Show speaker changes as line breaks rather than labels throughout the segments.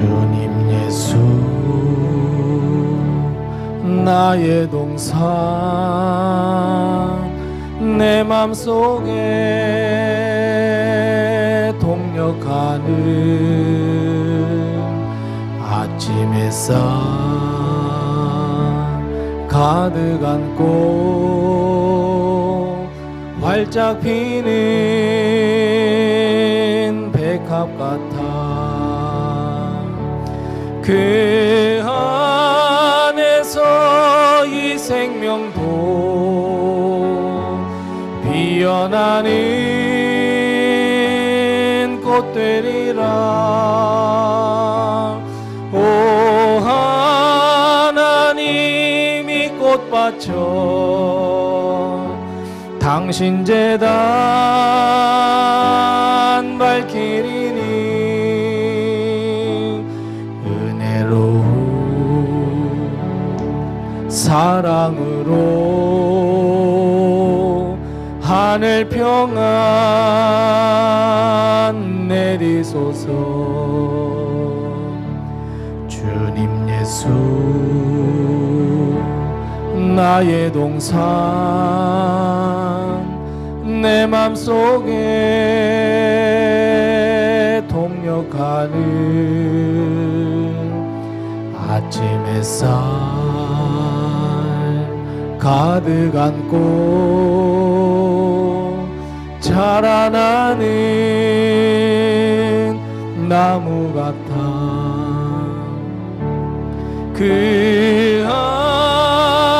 주님 예수 나의 동산 내 맘속에 동력하는 아침 햇살 가득 안고 활짝 피는 백합 같아 그 안에서 이 생명도 피어나는 꽃 되리라. 오 하나님 이 꽃밭처 당신 제단 밝히리니 사랑으로 하늘 평안 내리소서. 주님 예수 나의 동산 내 맘속에 동력하는 아침 햇살 가득 안고 자라나는 나무 같아 그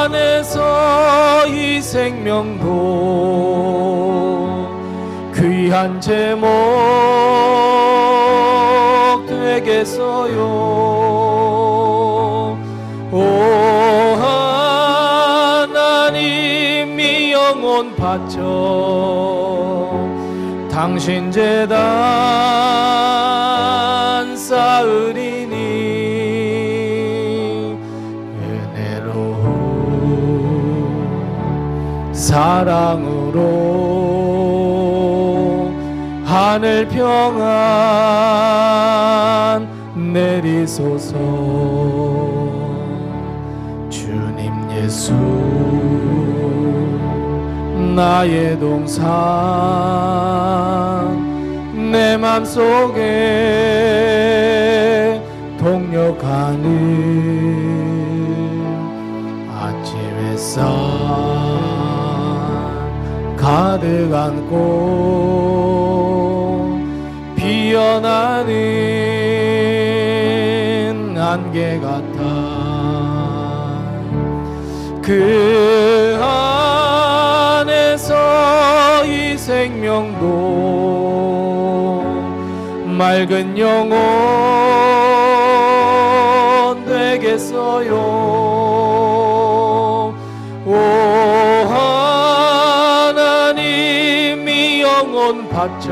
안에서 이 생명도 귀한 제목 되겠어요. 오 영혼 바쳐 당신 제단 쌓으리니 은혜로 사랑으로 하늘 평안 내리소서. 주님 예수 나의 동산 내 맘속에 동력하는 아침 햇살 가득 안고 피어나는 안개 같아 그 안에서 이 생명도 맑은 영혼 되겠어요. 오 하나님 이 영혼 바쳐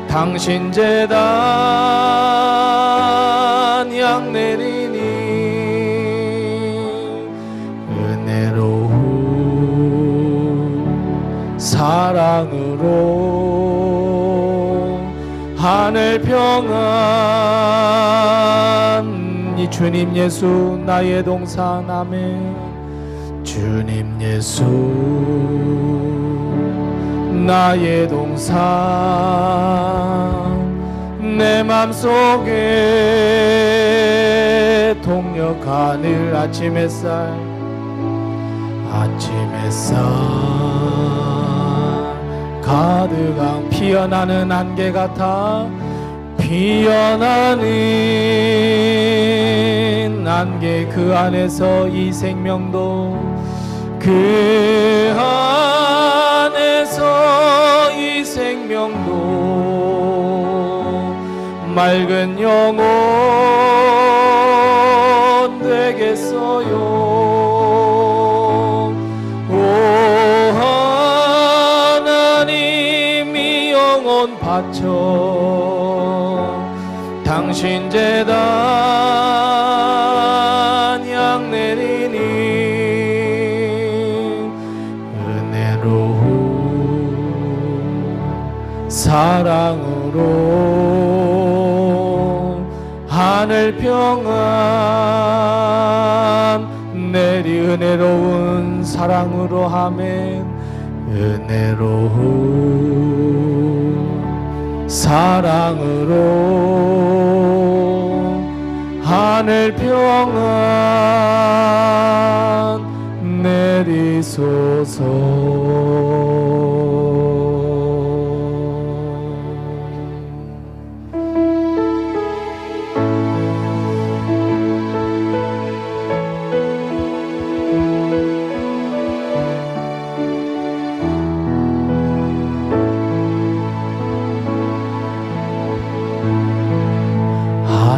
당신 제단 향 내리니 사랑으로 하늘 평안 이 주님 예수 나의 동산 아멘. 주님 예수 나의 동산 내 맘속에 동력하늘 아침 햇살 가득한 피어나는 안개 같아 피어나는 안개 그 안에서 이 생명도 그 안에서 이 생명도 맑은 영혼 되겠어요. 바쳐 당신 제단 향 내리니 은혜로 사랑으로 하늘 평안 내리 은혜로운 사랑으로 아멘. 은혜로운 사랑으로 하늘 평안 내리소서.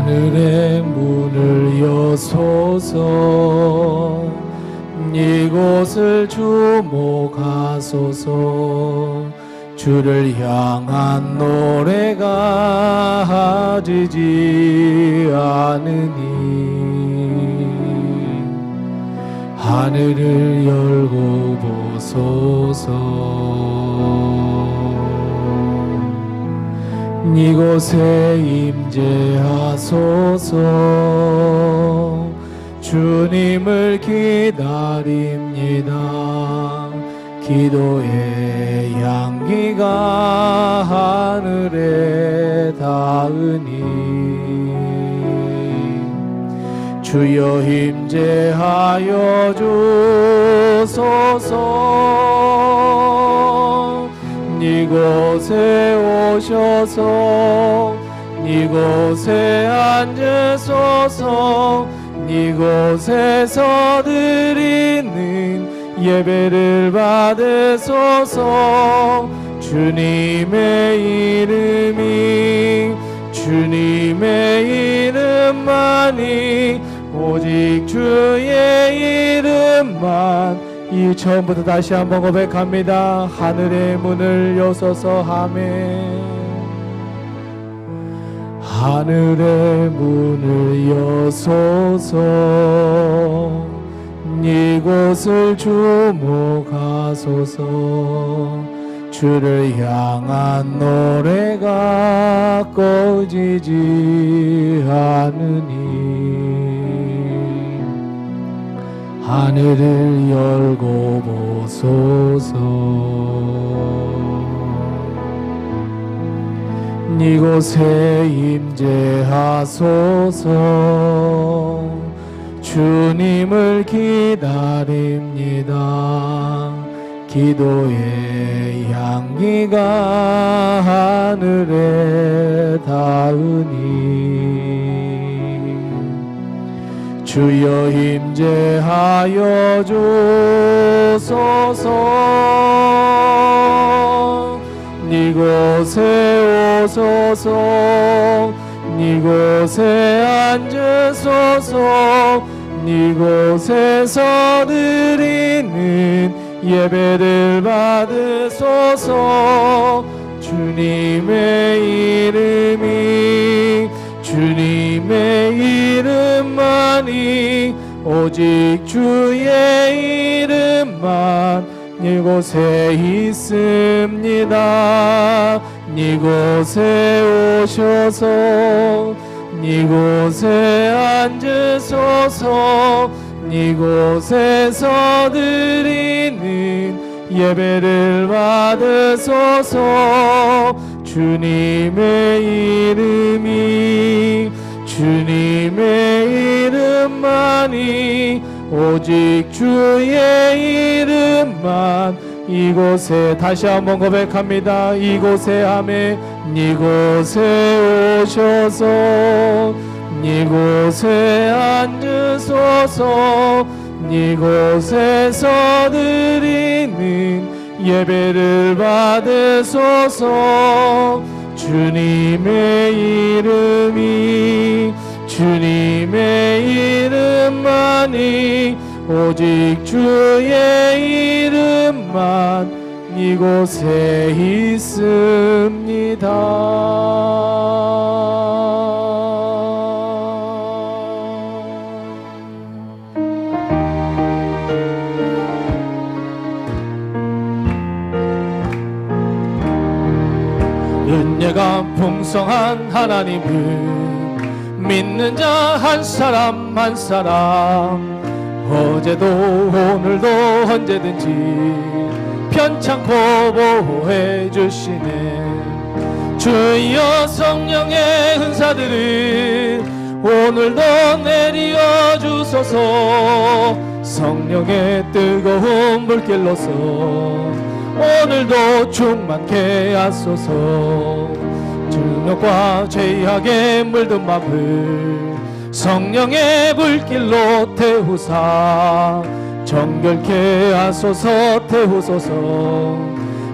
하늘의 문을 여소서. 이곳을 주목하소서. 주를 향한 노래가 지지 않으니 하늘을 열고 보소서. 이곳에 임재하소서. 주님을 기다립니다. 기도의 향기가 하늘에 닿으니 주여 임재하여 주소서. 이곳에 오셔서 이곳에 앉으소서. 이곳에서 드리는 예배를 받으소서. 주님의 이름이 주님의 이름만이 오직 주의 이름만. 이 처음부터 다시 한번 고백합니다. 하늘의 문을 여소서. 아멘. 하늘의 문을 여소서. 이곳을 주목하소서. 주를 향한 노래가 꺼지지 않으니 하늘을 열고 보소서. 이곳에 임재하소서. 주님을 기다립니다. 기도의 향기가 하늘에 닿으니 주여 임재하여 주소서. 이곳에 오소서. 이곳에 앉으소서. 이곳에서 드리는 예배를 받으소서. 주님의 이름이 주님의 이름만이 오직 주의 이름만 이곳에 있습니다. 이곳에 오셔서 이곳에 앉으소서. 이곳에서 드리는 예배를 받으소서. 주님의 이름이 주님의 이름만이 오직 주의 이름만 이곳에 다시 한번 고백합니다. 이곳에 아멘. 이곳에 오셔서 이곳에 앉으소서. 이곳에서 드리는 예배를 받으소서. 주님의 이름이 주님의 이름만이 오직 주의 이름만 이곳에 있습니다. 은혜가 풍성한 하나님은 믿는 자 한 사람 한 사람 어제도 오늘도 언제든지 편찮고 보호해 주시네. 주여 성령의 은사들을 오늘도 내리어 주소서. 성령의 뜨거운 불길로서 오늘도 충만케 하소서. 증오과 죄악에 물든 맘을 성령의 불길로 태우사 정결케 하소서. 태우소서.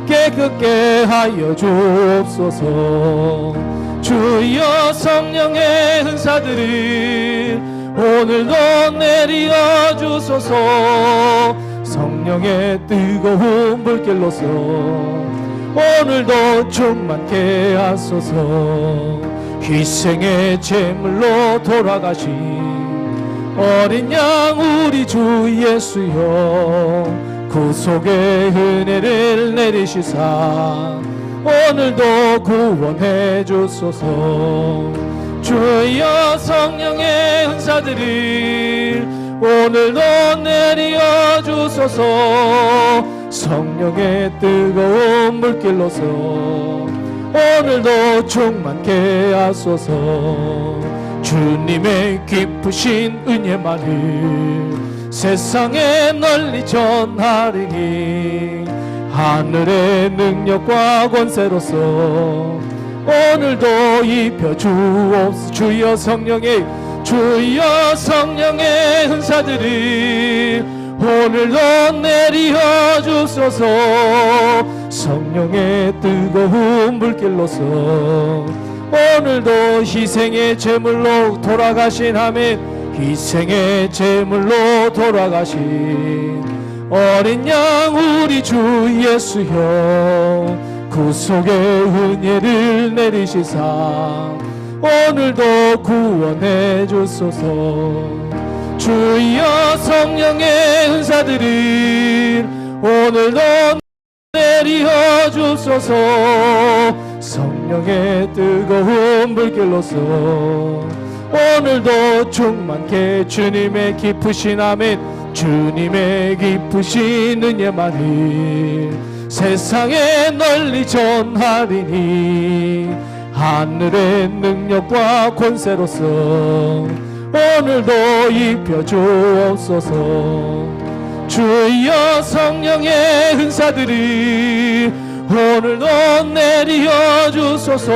깨끗게 하여 주옵소서. 주여 성령의 은사들을 오늘도 내리어 주소서. 성령의 뜨거운 불길로서 오늘도 충만케 하소서. 희생의 제물로 돌아가신 어린 양 우리 주 예수여 구속의 은혜를 내리시사 오늘도 구원해 주소서. 주여 성령의 은사들을 오늘도 내리어 주소서. 성령의 뜨거운 물길로서 오늘도 충만케 하소서. 주님의 깊으신 은혜만을 세상에 널리 전하리니 하늘의 능력과 권세로서 오늘도 입혀 주옵소서. 주여 성령의 은사들을 오늘도 내리어 주소서. 성령의 뜨거운 불길로서 오늘도 희생의 제물로 돌아가신 아멘. 희생의 제물로 돌아가신 어린 양 우리 주 예수여 구속의 은혜를 내리시사 오늘도 구원해 주소서. 주여 성령의 은사들을 오늘도 내리어 주소서. 성령의 뜨거운 불길로서 오늘도 충만케 주님의 깊으신 아멘. 주님의 깊으신 은혜만을 세상에 널리 전하리니 하늘의 능력과 권세로서 오늘도 입혀 주옵소서. 주여 성령의 은사들을 오늘도 내리어 주소서.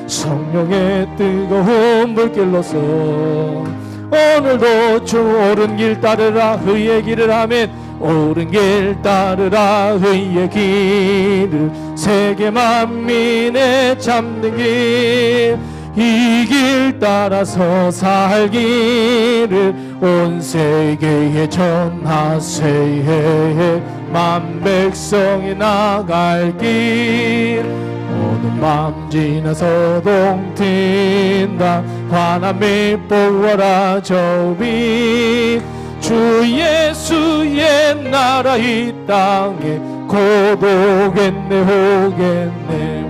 성령의 뜨거운 불길로서 오늘도 주 옳은 길 따르라 의의 길을 하면 옳은 길 따르라 의의 길을 세계 만민의 참된 길 이 길 따라서 살기를 온 세계에 전하세요. 만 백성이 나갈 길 모든 맘 지나서 동튄다. 환한 빛 보아라 저 빛 주 예수의 나라 이 땅에 곧 오겠네 오겠네.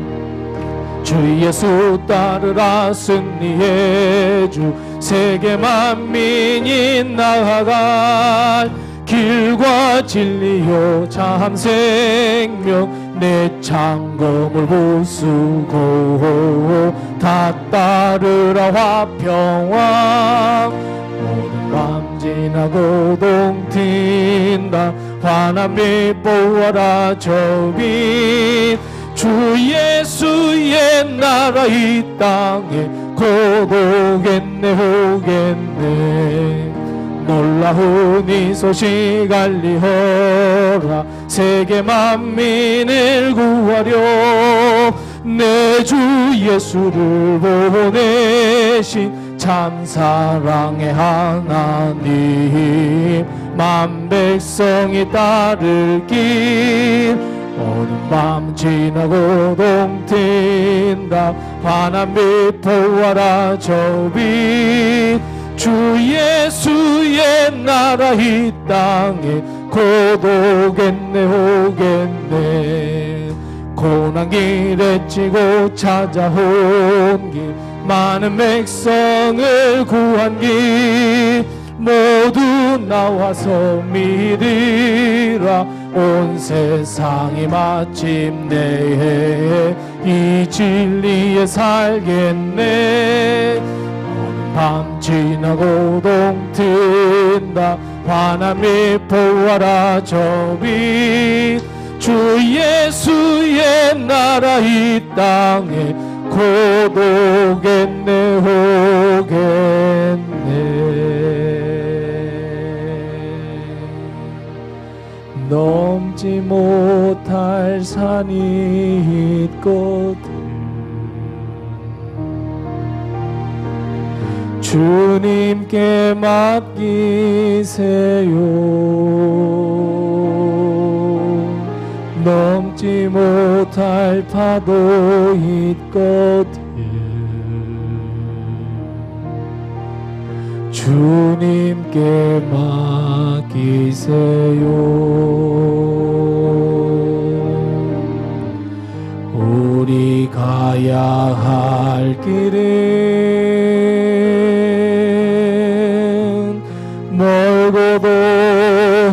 주 예수 따르라 승리의 주 세계 만민이 나아갈 길과 진리요 참 생명 내 창검을 부수고 다 따르라 화평왕 모든 밤 지나고 동튄다. 환한 빛 보아라 저 빛 주 예수의 나라 이 땅에 곧 오겠네 오겠네. 놀라운 이 소식 알리어라 세계 만민을 구하려 내 주 예수를 보내신 참 사랑의 하나님 만 백성이 따를 길 어두운 밤 지나고 동튄다. 환한 빛 보아라 저 빛 주 예수의 나라 이 땅에 곧 오겠네 오겠네 곧 고난길에 찌고 찾아온 길 많은 백성을 구한 길 모두 나와서 믿으라 온 세상이 마침내 이 진리에 살겠네 어느 밤 지나고 동튼다 환함이 보아라 저빛 주 예수의 나라 이 땅에 곧 오겠네 넘지 못할 산이 있거든 주님께 맡기세요 넘지 못할 파도 있거든 주님께 맡기세요 우리 가야 할 길은 멀고도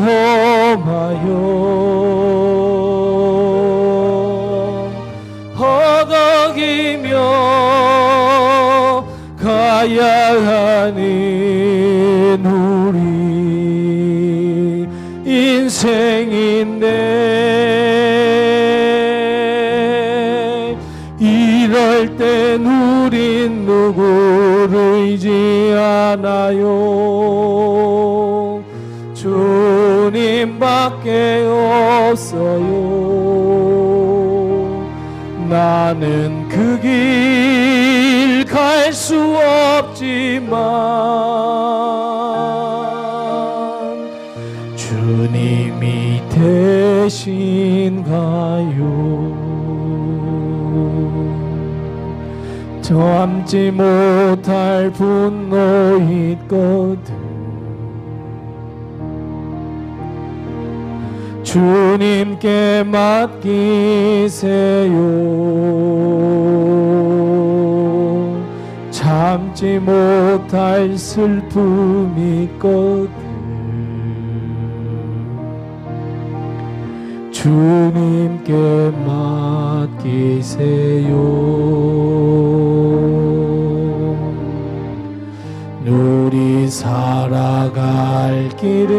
험하여 허덕이며 가야 하는 우리 인생인데 이럴 땐 우린 누구를 의지하나요 주님밖에 없어요 나는 그 길 갈 수 없지만 주님이 대신가요 참지 못할 분노 있거든 주님께 맡기세요 참지 못할 슬픔 있거든 주님께 맡기세요 우리 살아갈 길은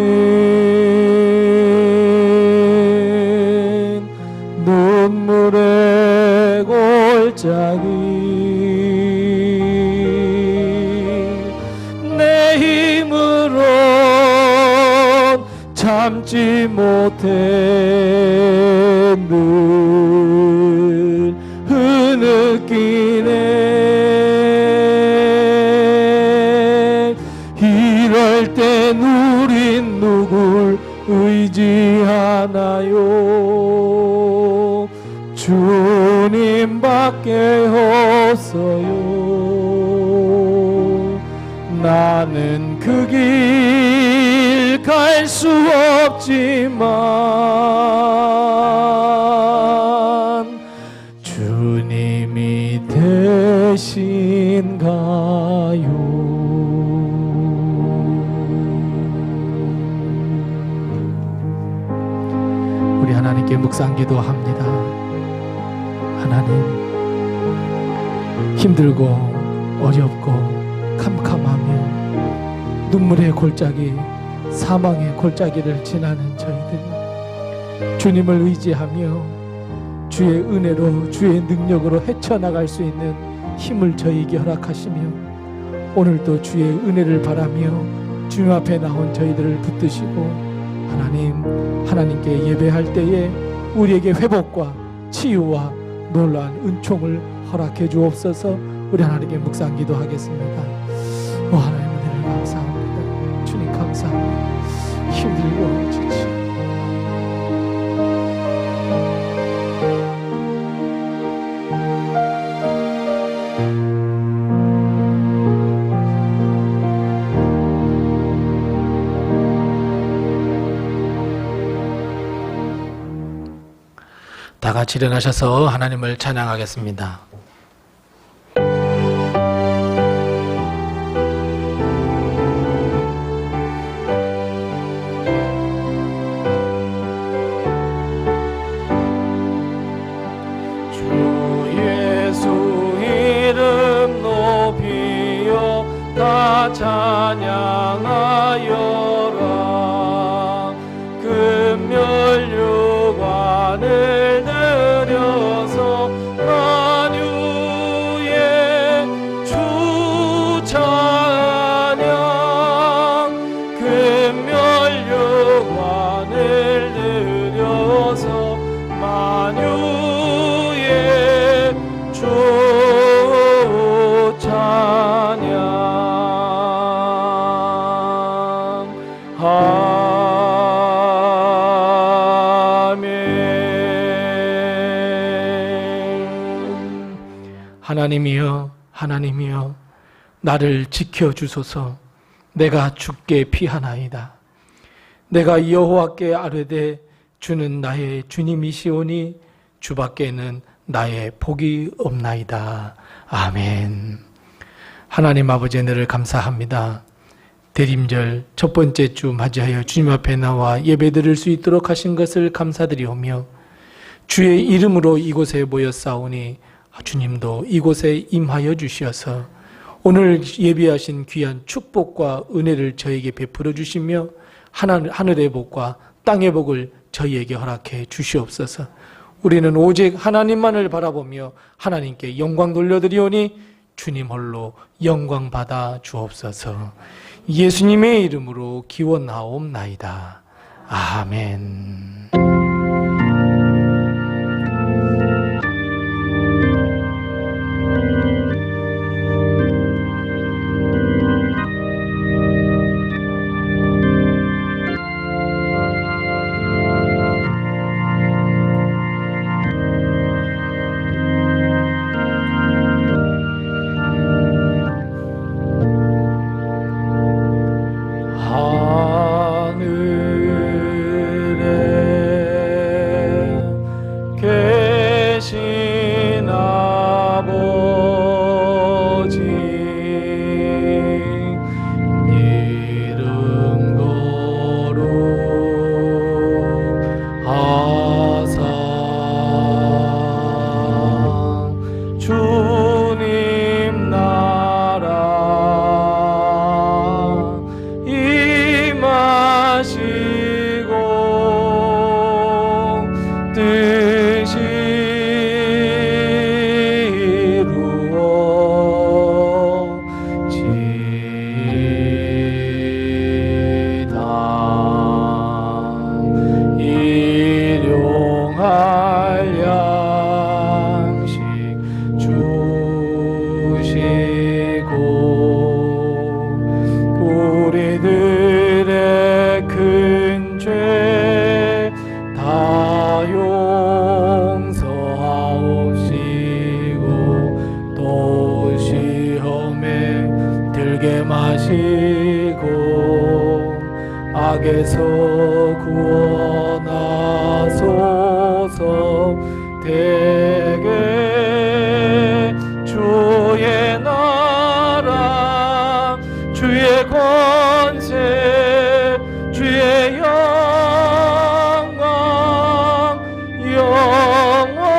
눈물의 골짜기 내 힘으로 참지 못해 늘 흐느끼네 이럴 땐 우린 누굴 의지하나요 주님밖에 없어요 나는 그 길 갈 수 없지만 주님이 대신가요 우리 하나님께 묵상 기도합니다 하나님 힘들고 어렵고 캄캄하며 눈물의 골짜기 사망의 골짜기를 지나는 저희들 주님을 의지하며 주의 은혜로 주의 능력으로 헤쳐나갈 수 있는 힘을 저희에게 허락하시며 오늘도 주의 은혜를 바라며 주님 앞에 나온 저희들을 붙드시고 하나님께 예배할 때에 우리에게 회복과 치유와 놀라운 은총을 허락해 주옵소서. 우리 하나님께 묵상 기도하겠습니다. 하나님 은혜를 감사합니다. 주님 감사합니다. 힘들고 지치고 다 같이 일어나셔서 하나님을 찬양하겠습니다. 주 예수 이름 높이어 다 찬양하여라. 금멸류관을 들여서 만유의 주 찬양. 금멸류관을 들여서 만유의 주 찬양. 하나님이여, 하나님이여, 나를 지켜주소서. 내가 주께 피하나이다. 내가 여호와께 아뢰되 주는 나의 주님이시오니 주밖에는 나의 복이 없나이다. 아멘. 하나님 아버지 은혜를 감사합니다. 대림절 첫 번째 주 맞이하여 주님 앞에 나와 예배드릴 수 있도록 하신 것을 감사드리오며, 주의 이름으로 이곳에 모였사오니 주님도 이곳에 임하여 주시어서 오늘 예비하신 귀한 축복과 은혜를 저에게 베풀어 주시며 하늘의 복과 땅의 복을 저희에게 허락해 주시옵소서. 우리는 오직 하나님만을 바라보며 하나님께 영광 돌려드리오니 주님 홀로 영광 받아 주옵소서. 예수님의 이름으로 기원하옵나이다. 아멘.
악에서 구원하소서. 대개 주의 나라 주의 권세 주의 영광 영원히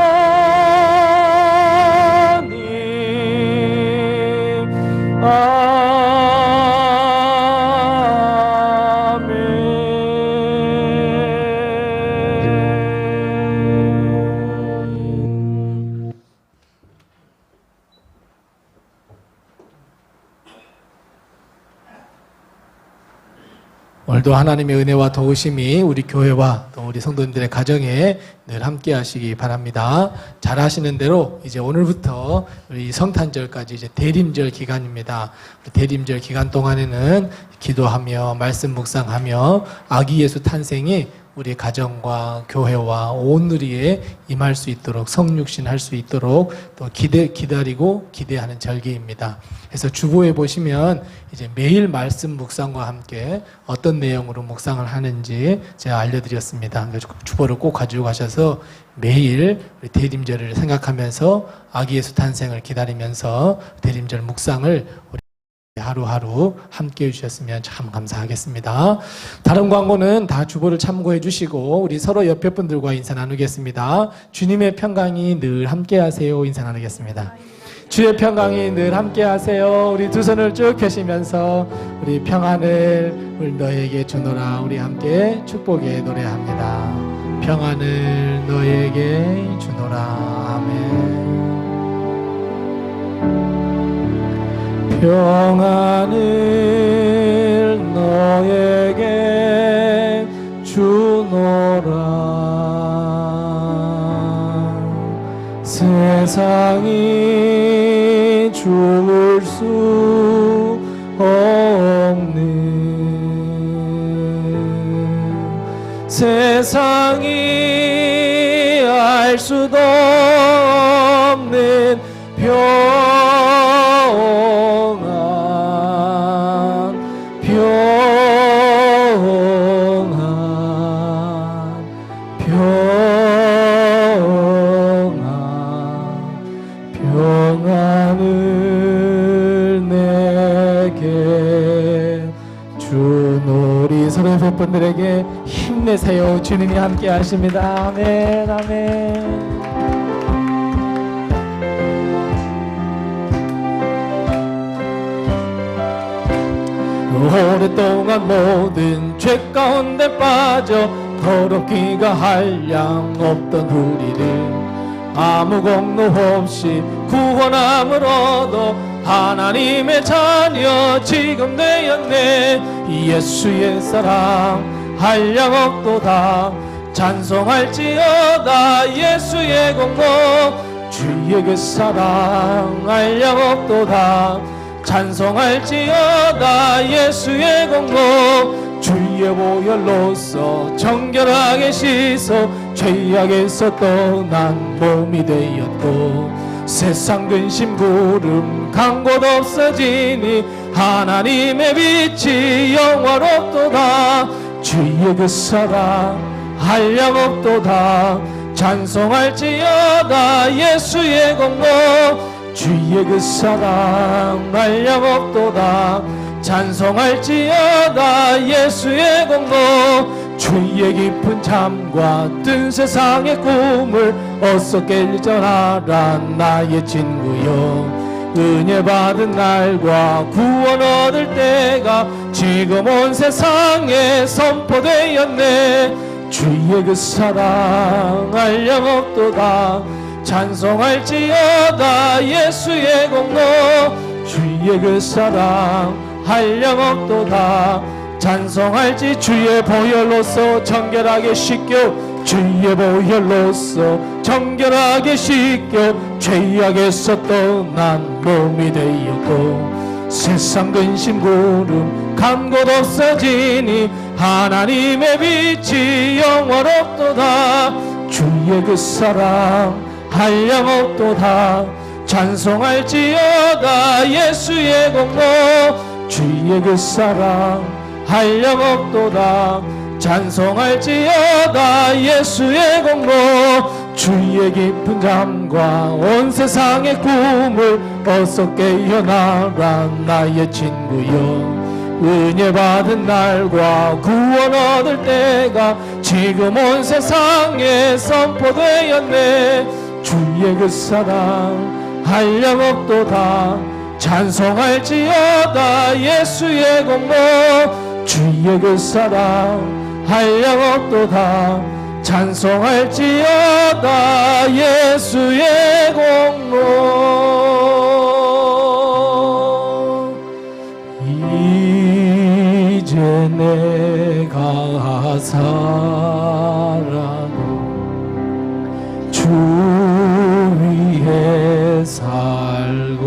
오늘도 하나님의 은혜와 도우심이 우리 교회와 또 우리 성도님들의 가정에 늘 함께 하시기 바랍니다. 잘 아시는 대로 이제 오늘부터 우리 성탄절까지 이제 대림절 기간입니다. 대림절 기간 동안에는 기도하며 말씀 묵상하며 아기 예수 탄생이 우리 가정과 교회와 온 누리에 임할 수 있도록 성육신할 수 있도록 또 기다리고 기대하는 절기입니다. 그래서 주보에 보시면 이제 매일 말씀 묵상과 함께 어떤 내용으로 묵상을 하는지 제가 알려드렸습니다. 그래서 주보를 꼭 가지고 가셔서 매일 우리 대림절을 생각하면서 아기 예수 탄생을 기다리면서 대림절 묵상을 우리 하루하루 함께 해주셨으면 참 감사하겠습니다. 다른 광고는 다 주보를 참고해 주시고 우리 서로 옆에 분들과 인사 나누겠습니다. 주님의 평강이 늘 함께 하세요. 인사 나누겠습니다. 주의 평강이 늘 함께 하세요. 우리 두 손을 쭉 펴시면서 우리 평안을 우리 너에게 주노라 우리 함께 축복의 노래합니다. 평안을 너에게 주노라. 아멘. 평안을 너에게 주노라. 세상이 죽을 수 없는 세상이 알 수도 없는 평안을 내게 주노리. 서로 옆에 분들에게 힘내세요. 주님이 함께 하십니다. 아멘. 아멘. 오랫동안 모든 죄 가운데 빠져 더럽기가 한량 없던 우리를 아무 공로 없이 구원함을 얻어 하나님의 자녀 지금 되었네. 예수의 사랑 한량 없도다. 찬송할지어다. 예수의 공로 주의 그 사랑 한량 없도다. 찬송할지어다. 예수의 공로 주의 보혈로서 정결하게 씻어 죄악에서 떠난 몸이 되었고 세상 근심 구름 간 곳 없어지니 하나님의 빛이 영원없도다. 주의 그 사랑 한량 없도다. 찬송할지어다. 예수의 공로 주의 그 사랑 한량 없도다. 찬송할지어다. 예수의 공로 주의 깊은 잠과 뜬 세상의 꿈을 어서 깨전하라. 나의 친구여 은혜 받은 날과 구원 얻을 때가 지금 온 세상에 선포되었네. 주의 그 사랑 한량 없도다. 찬송할지어다. 예수의 공로 주의 그 사랑 한량 없도다. 찬송할지 주의 보혈로서 정결하게 씻겨 주의 보혈로서 정결하게 씻겨 죄악에서 떠난 몸이 되었고 세상 근심 구름 간 곳 없어지니 하나님의 빛이 영원없도다. 주의 그 사랑 한량 없도다. 찬송할지어다. 예수의 공로 주의 그 사랑 한량 없도다. 찬송할지어다. 예수의 공로 주의 깊은 잠과 온 세상의 꿈을 어서 깨어나라. 나의 친구여 은혜 받은 날과 구원 얻을 때가 지금 온 세상에 선포되었네. 주의 그 사랑 한량 없도다. 찬송할지어다. 예수의 공로 주의 그 사랑 한량 없도다. 찬송할지어다. 예수의 공로 이제 내가 살아도 주 위에 살고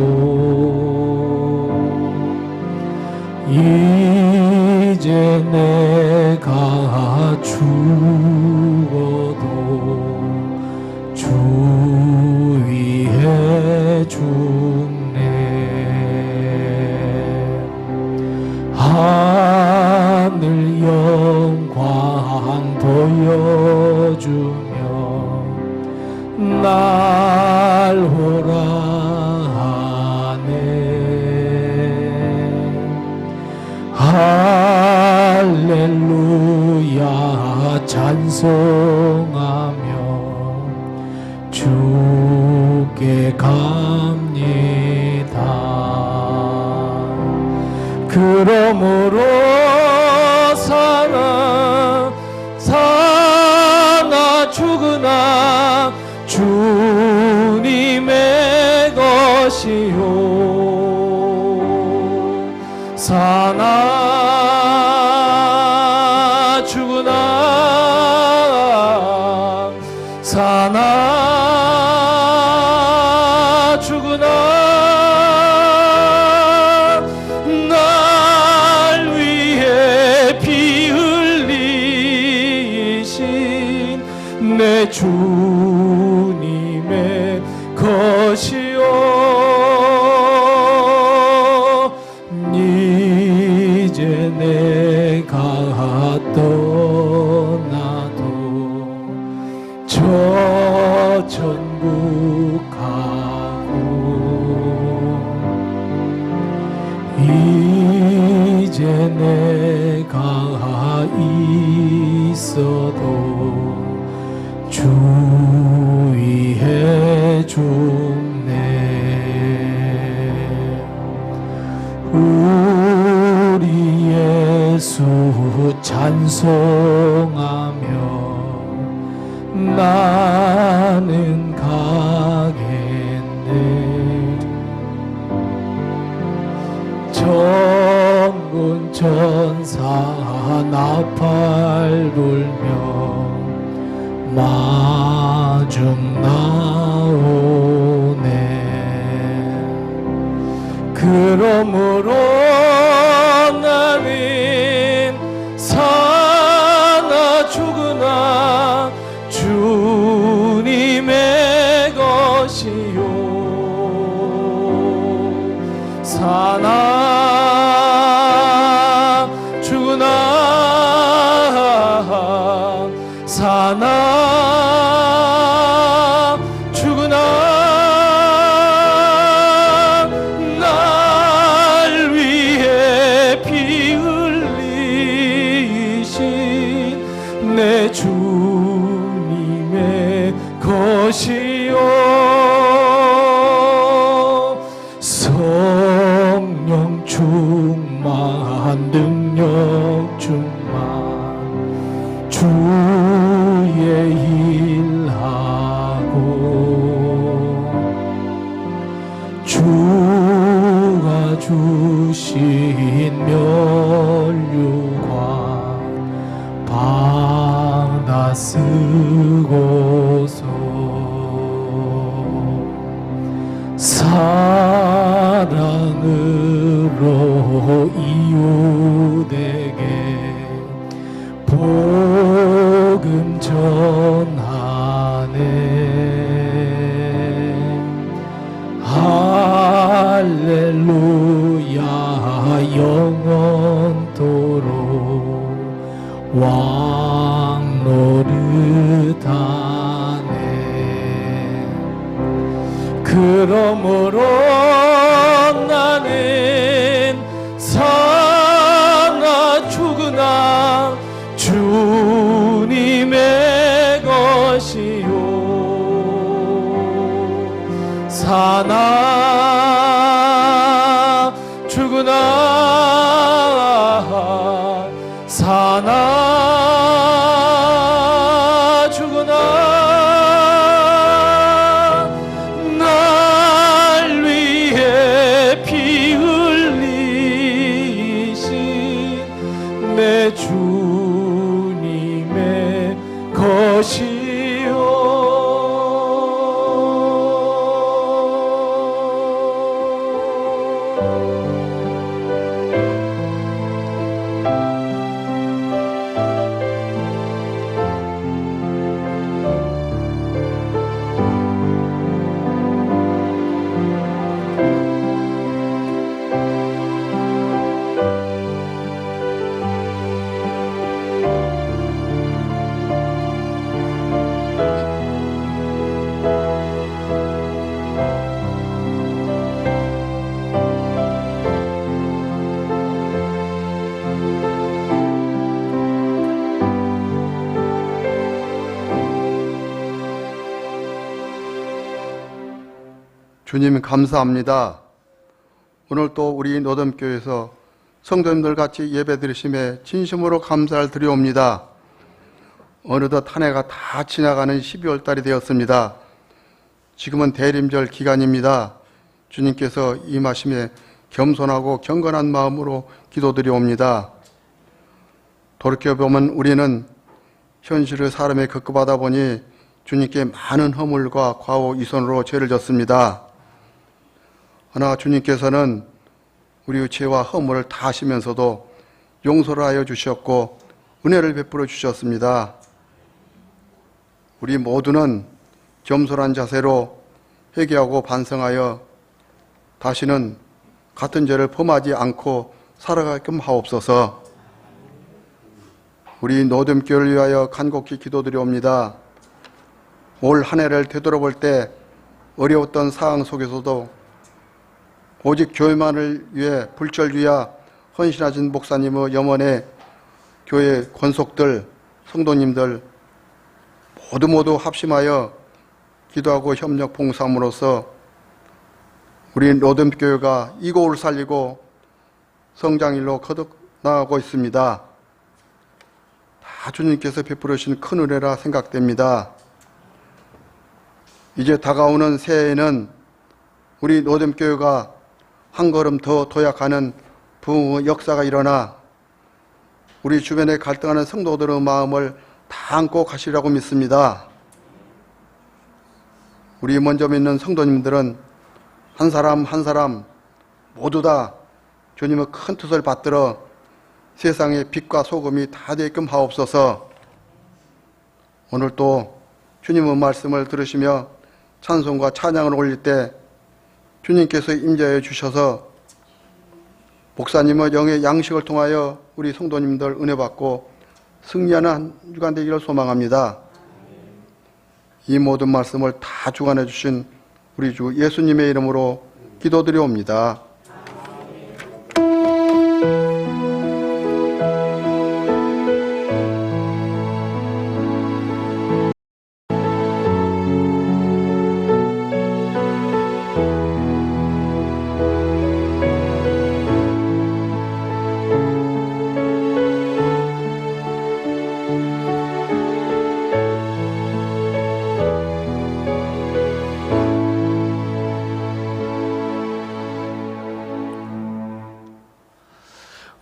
이제 내가 주 죽어도 주 위에 죽네. 하늘 영광 보여주며 날 오라 하네. 할렐루야 찬송하며 주께 갑니다. 그러므로 사나 죽으나 주님의 것이요. 사나 죽으나 사나 죽으나 날 위해 피 흘리신 내 주님의 것이요. 이제 내가 떠나도 저 천국 가고 이제 내가 있어도 주 위에 죽네. 우리 예수 찬송하며 나는 가겠네. 천군 천사 나팔 불며 마중 나오네. 그러므로 나는 사나 죽으나 주님의 것이요. 사나 죽으나 사나 죽으나 날 위해 피 흘리신 내 주님의 것이요. 성령 충만 능력 충만 주의 일하고 주가 주신 면류관 받아 쓰고서 사랑으로 이웃에게 복음 전하네. 할렐루야 영원토록 왕 노릇하네. 그러므로 나는 사나 죽으나 주님의 것이요. 사나 죽으나 사나 죽으나 날 위해 피 흘리신 내 주님의 것이요.
주님 감사합니다. 오늘 또 우리 노담교회에서 성도님들 같이 예배 드리심에 진심으로 감사를 드리옵니다. 어느덧 한 해가 다 지나가는 12월 달이 되었습니다. 지금은 대림절 기간입니다. 주님께서 임하심에 겸손하고 경건한 마음으로 기도드리옵니다. 돌이켜보면 우리는 현실의 삶에 급급하다 보니 주님께 많은 허물과 과오 이손으로 죄를 졌습니다. 그러나 주님께서는 우리의 죄와 허물을 다 하시면서도 용서를 하여 주셨고 은혜를 베풀어 주셨습니다. 우리 모두는 겸손한 자세로 회개하고 반성하여 다시는 같은 죄를 범하지 않고 살아가게끔 하옵소서. 우리 노담교회를 위하여 간곡히 기도드리옵니다. 올 한 해를 되돌아볼 때 어려웠던 상황 속에서도 오직 교회만을 위해 불철주야 헌신하신 목사님의 염원에 교회 권속들, 성도님들 모두 합심하여 기도하고 협력 봉사함으로써 우리 노담교회가 이고를 살리고 성장일로 거듭나가고 있습니다. 다 주님께서 베풀으신 큰 은혜라 생각됩니다. 이제 다가오는 새해에는 우리 노담교회가 한 걸음 더 도약하는 부흥의 역사가 일어나 우리 주변에 갈등하는 성도들의 마음을 다 안고 가시라고 믿습니다. 우리 먼저 믿는 성도님들은 한 사람 한 사람 모두 다 주님의 큰 뜻을 받들어 세상의 빛과 소금이 다 되게끔 하옵소서. 오늘 또 주님의 말씀을 들으시며 찬송과 찬양을 올릴 때 주님께서 임재해 주셔서 목사님의 영의 양식을 통하여 우리 성도님들 은혜 받고 승리하는 한 주간 되기를 소망합니다. 이 모든 말씀을 다 주관해 주신 우리 주 예수님의 이름으로 기도드리옵니다.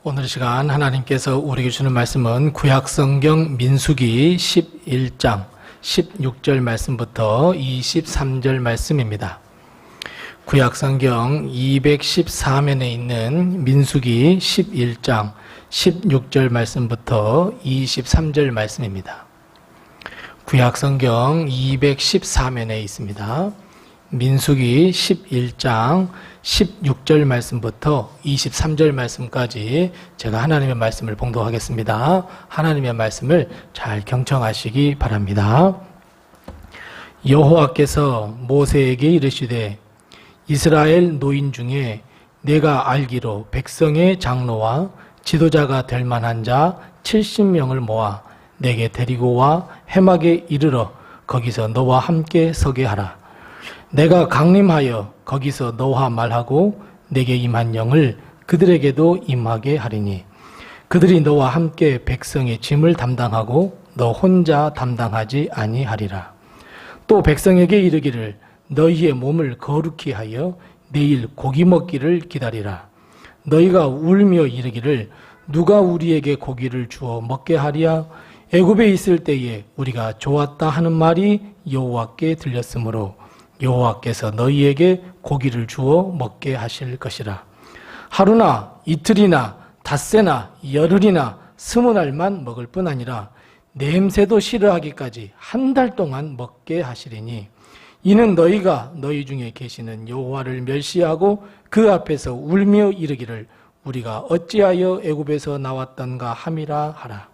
오늘 시간 하나님께서 우리에게 주는 말씀은 구약성경 민수기 11장 16절 말씀부터 23절 말씀입니다. 구약성경 214면에 있는 민수기 11장 16절 말씀부터 23절 말씀입니다. 구약성경 214면에 있습니다. 민수기 11장 16절 말씀부터 23절 말씀까지 제가 하나님의 말씀을 봉독하겠습니다. 하나님의 말씀을 잘 경청하시기 바랍니다. 여호와께서 모세에게 이르시되 이스라엘 노인 중에 내가 알기로 백성의 장로와 지도자가 될 만한 자 70명을 모아 내게 데리고 와 해막에 이르러 거기서 너와 함께 서게 하라. 내가 강림하여 거기서 너와 말하고 내게 임한 영을 그들에게도 임하게 하리니 그들이 너와 함께 백성의 짐을 담당하고 너 혼자 담당하지 아니하리라. 또 백성에게 이르기를 너희의 몸을 거룩히 하여 내일 고기 먹기를 기다리라. 너희가 울며 이르기를 누가 우리에게 고기를 주어 먹게 하리야? 애굽에 있을 때에 우리가 좋았다 하는 말이 여호와께 들렸으므로 여호와께서 너희에게 고기를 주어 먹게 하실 것이라. 하루나 이틀이나 닷새나 열흘이나 20날만 먹을 뿐 아니라 냄새도 싫어하기까지 한 달 동안 먹게 하시리니 이는 너희가 너희 중에 계시는 여호와를 멸시하고 그 앞에서 울며 이르기를 우리가 어찌하여 애굽에서 나왔던가 함이라 하라.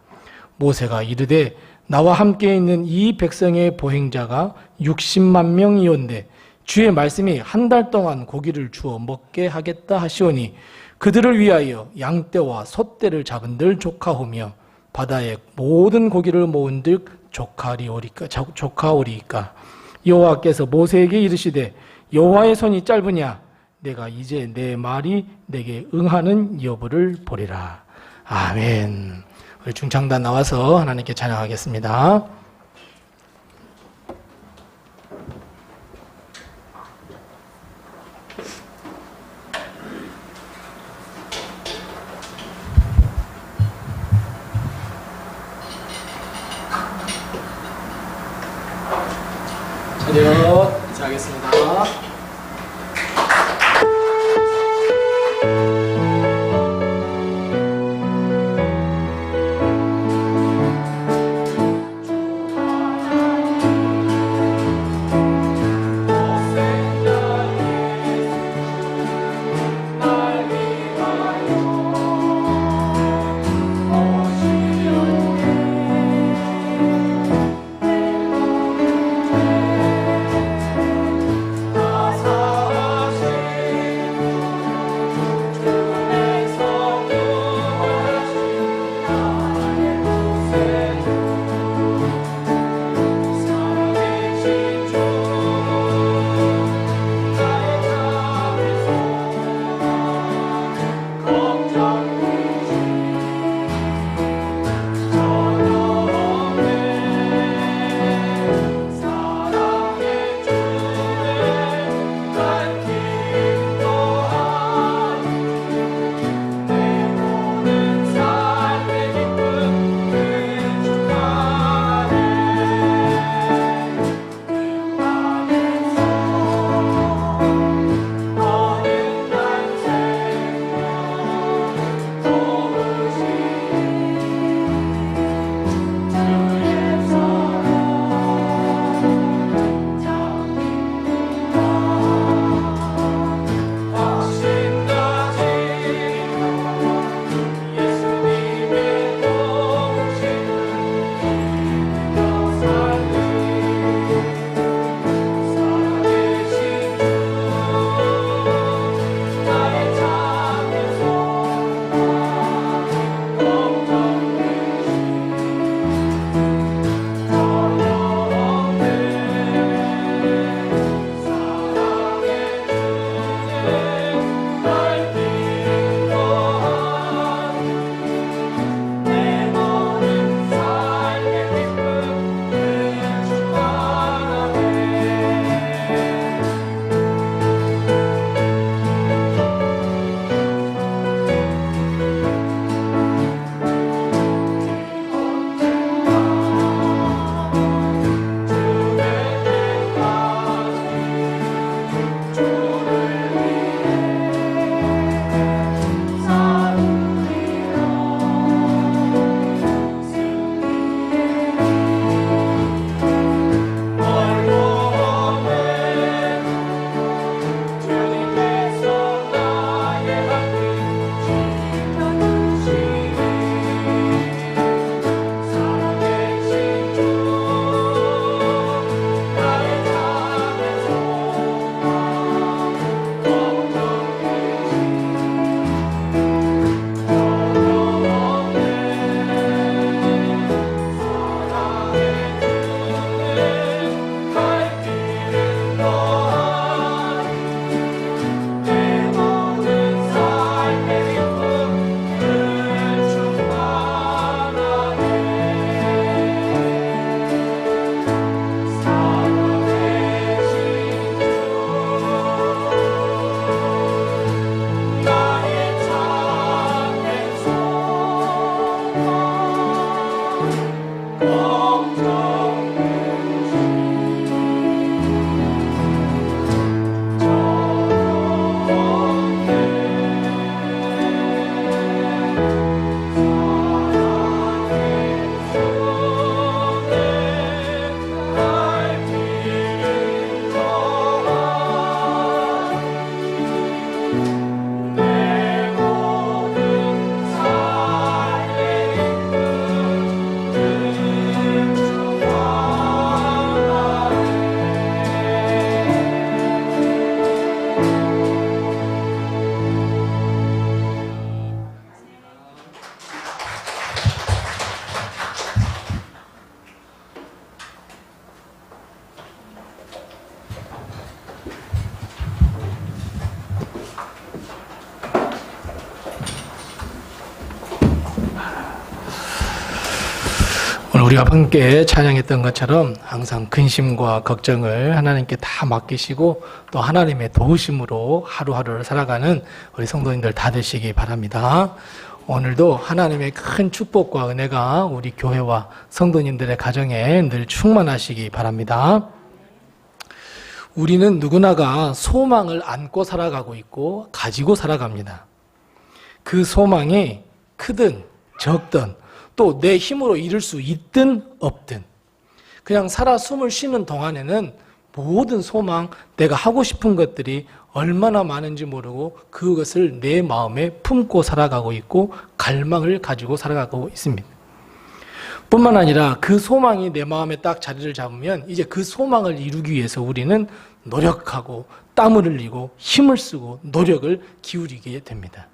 모세가 이르되 나와 함께 있는 이 백성의 보행자가 60만 명이온데 주의 말씀이 한 달 동안 고기를 주어 먹게 하겠다 하시오니 그들을 위하여 양떼와 소떼를 잡은들 조카오며 바다에 모든 고기를 모은즉 조카오리이까. 여호와께서 모세에게 이르시되 여호와의 손이 짧으냐? 내가 이제 내 말이 내게 응하는 여부를 보리라. 아멘. 우리 중창단 나와서 하나님께 찬양하겠습니다. 차렷 인사하겠습니다. 우리가 함께 찬양했던 것처럼 항상 근심과 걱정을 하나님께 다 맡기시고 또 하나님의 도우심으로 하루하루를 살아가는 우리 성도님들 다 되시기 바랍니다. 오늘도 하나님의 큰 축복과 은혜가 우리 교회와 성도님들의 가정에 늘 충만하시기 바랍니다. 우리는 누구나가 소망을 안고 살아가고 있고 가지고 살아갑니다. 그 소망이 크든 적든 또 내 힘으로 이룰 수 있든 없든 그냥 살아 숨을 쉬는 동안에는 모든 소망, 내가 하고 싶은 것들이 얼마나 많은지 모르고 그것을 내 마음에 품고 살아가고 있고 갈망을 가지고 살아가고 있습니다. 뿐만 아니라 그 소망이 내 마음에 딱 자리를 잡으면 이제 그 소망을 이루기 위해서 우리는 노력하고 땀을 흘리고 힘을 쓰고 노력을 기울이게 됩니다.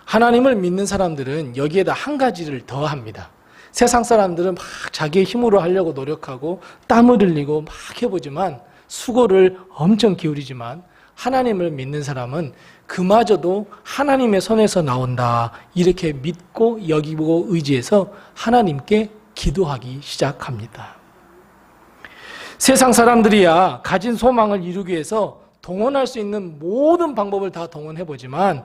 하나님을 믿는 사람들은 여기에다 한 가지를 더 합니다. 세상 사람들은 막 자기의 힘으로 하려고 노력하고 땀을 흘리고 막 해보지만 수고를 엄청 기울이지만 하나님을 믿는 사람은 그마저도 하나님의 손에서 나온다 이렇게 믿고 여기고 의지해서 하나님께 기도하기 시작합니다. 세상 사람들이야 가진 소망을 이루기 위해서 동원할 수 있는 모든 방법을 다 동원해보지만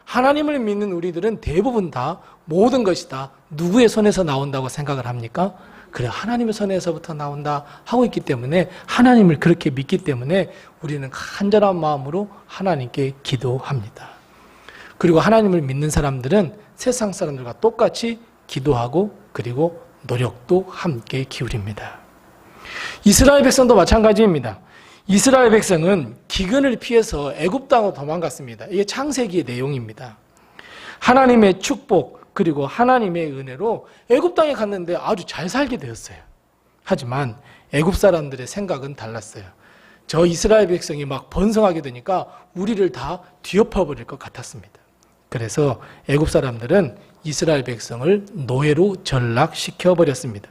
하나님을 믿는 우리들은 대부분 다 모든 것이 다 누구의 손에서 나온다고 생각을 합니까? 그래, 하나님의 손에서부터 나온다 하고 있기 때문에 하나님을 그렇게 믿기 때문에 우리는 간절한 마음으로 하나님께 기도합니다. 그리고 하나님을 믿는 사람들은 세상 사람들과 똑같이 기도하고 그리고 노력도 함께 기울입니다. 이스라엘 백성도 마찬가지입니다. 이스라엘 백성은 기근을 피해서 애굽 땅으로 도망갔습니다. 이게 창세기의 내용입니다. 하나님의 축복 그리고 하나님의 은혜로 애굽 땅에 갔는데 아주 잘 살게 되었어요. 하지만 애굽 사람들의 생각은 달랐어요. 저 이스라엘 백성이 막 번성하게 되니까 우리를 다 뒤엎어버릴 것 같았습니다. 그래서 애굽 사람들은 이스라엘 백성을 노예로 전락시켜 버렸습니다.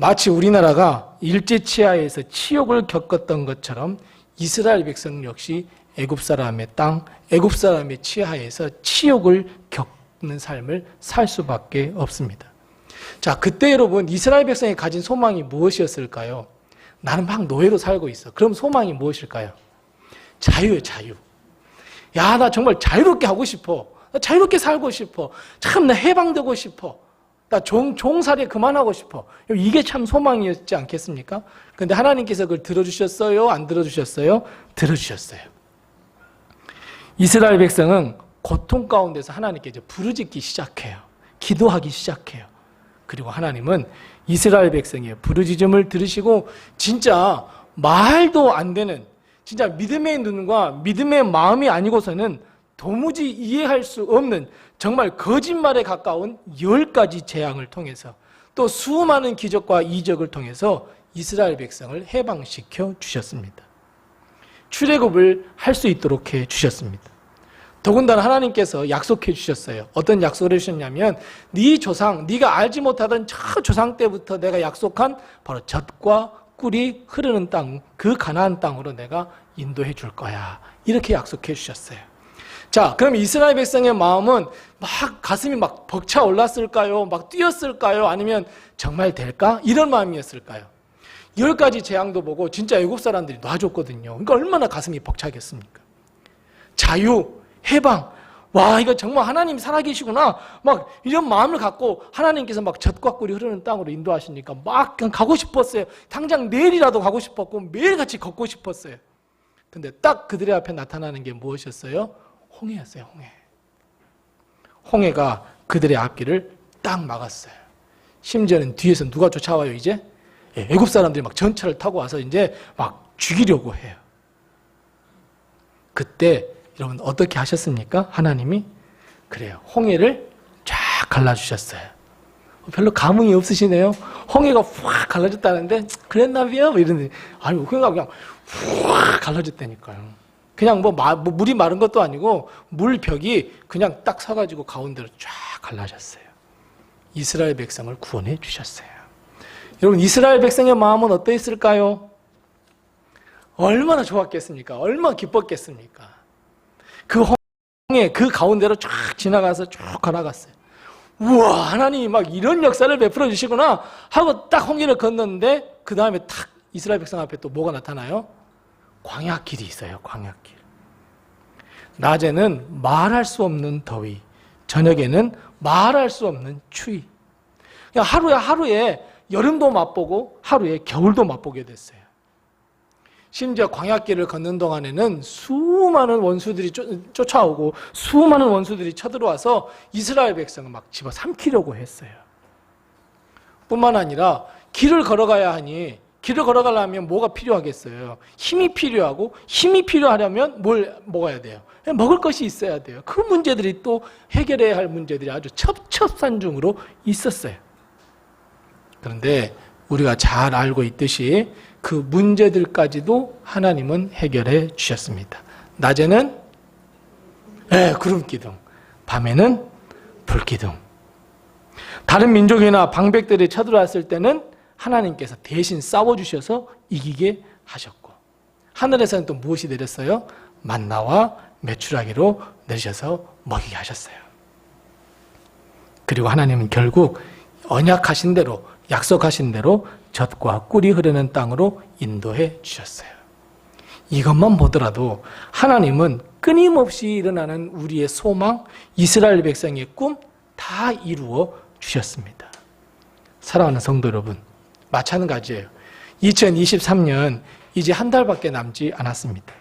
마치 우리나라가 일제치하에서 치욕을 겪었던 것처럼 이스라엘 백성 역시 애굽 사람의 땅, 애굽 사람의 치하에서 치욕을 겪는 삶을 살 수밖에 없습니다. 자, 그때 여러분 이스라엘 백성이 가진 소망이 무엇이었을까요? 나는 막 노예로 살고 있어. 그럼 소망이 무엇일까요? 자유예요, 자유. 야, 나 정말 자유롭게 하고 싶어. 나 자유롭게 살고 싶어. 참, 나 해방되고 싶어. 나 종살이 그만하고 싶어. 이게 참 소망이었지 않겠습니까? 그런데 하나님께서 그걸 들어주셨어요? 안 들어주셨어요? 들어주셨어요. 이스라엘 백성은 고통 가운데서 하나님께 이제 부르짖기 시작해요. 기도하기 시작해요. 그리고 하나님은 이스라엘 백성의 부르짖음을 들으시고 진짜 말도 안 되는 진짜 믿음의 눈과 믿음의 마음이 아니고서는 도무지 이해할 수 없는 정말 거짓말에 가까운 10가지 재앙을 통해서 또 수많은 기적과 이적을 통해서 이스라엘 백성을 해방시켜 주셨습니다. 출애굽을 할 수 있도록 해 주셨습니다. 더군다나 하나님께서 약속해 주셨어요. 어떤 약속을 해주셨냐면 네 조상, 네가 알지 못하던 저 조상 때부터 내가 약속한 바로 젖과 꿀이 흐르는 땅, 그 가나안 땅으로 내가 인도해 줄 거야. 이렇게 약속해 주셨어요. 자, 그럼 이스라엘 백성의 마음은 막 가슴이 막 벅차 올랐을까요? 막 뛰었을까요? 아니면 정말 될까? 이런 마음이었을까요? 10가지 재앙도 보고 진짜 애국 사람들이 놔줬거든요. 그러니까 얼마나 가슴이 벅차겠습니까? 자유, 해방, 와, 이거 정말 하나님이 살아계시구나. 막 이런 마음을 갖고 하나님께서 막 젖과 꿀이 흐르는 땅으로 인도하시니까 막 그냥 가고 싶었어요. 당장 내일이라도 가고 싶었고 매일같이 걷고 싶었어요. 근데 딱 그들의 앞에 나타나는 게 무엇이었어요? 홍해였어요, 홍해. 홍해가 그들의 앞길을 딱 막았어요. 심지어는 뒤에서 누가 쫓아와요, 이제? 애굽 사람들이 막 전차를 타고 와서 이제 막 죽이려고 해요. 그때 여러분 어떻게 하셨습니까? 하나님이? 그래요. 홍해를 쫙 갈라주셨어요. 별로 감흥이 없으시네요. 홍해가 확 갈라졌다는데 그랬나 봐요? 이러는데 아니, 홍해가 그냥 확 갈라졌다니까요. 그냥 뭐 물이 마른 것도 아니고 물벽이 그냥 딱 서가지고 가운데로 쫙 갈라졌어요. 이스라엘 백성을 구원해 주셨어요. 여러분 이스라엘 백성의 마음은 어떠했을까요? 얼마나 좋았겠습니까? 얼마나 기뻤겠습니까? 그 홍해 그 가운데로 쫙 지나가서 쭉 걸어갔어요. 우와, 하나님이 막 이런 역사를 베풀어 주시구나 하고 딱 홍해를 건넜는데 그 다음에 탁 이스라엘 백성 앞에 또 뭐가 나타나요? 광야길이 있어요. 광야길. 낮에는 말할 수 없는 더위, 저녁에는 말할 수 없는 추위. 그냥 하루에 여름도 맛보고 하루에 겨울도 맛보게 됐어요. 심지어 광야길을 걷는 동안에는 수많은 원수들이 쫓아오고 수많은 원수들이 쳐들어와서 이스라엘 백성을 막 집어삼키려고 했어요. 뿐만 아니라 길을 걸어가야 하니 길을 걸어가려면 뭐가 필요하겠어요? 힘이 필요하고 힘이 필요하려면 뭘 먹어야 돼요? 먹을 것이 있어야 돼요. 그 문제들이 또 해결해야 할 문제들이 아주 첩첩산중으로 있었어요. 그런데 우리가 잘 알고 있듯이 그 문제들까지도 하나님은 해결해 주셨습니다. 낮에는 구름기둥, 밤에는 불기둥. 다른 민족이나 방백들이 쳐들어왔을 때는 하나님께서 대신 싸워주셔서 이기게 하셨고, 하늘에서는 또 무엇이 내렸어요? 만나와 메추라기로 내리셔서 먹이게 하셨어요. 그리고 하나님은 결국 언약하신 대로, 약속하신 대로 젖과 꿀이 흐르는 땅으로 인도해 주셨어요. 이것만 보더라도 하나님은 끊임없이 일어나는 우리의 소망, 이스라엘 백성의 꿈 다 이루어 주셨습니다. 사랑하는 성도 여러분, 마찬가지예요. 2023년 이제 한 달밖에 남지 않았습니다.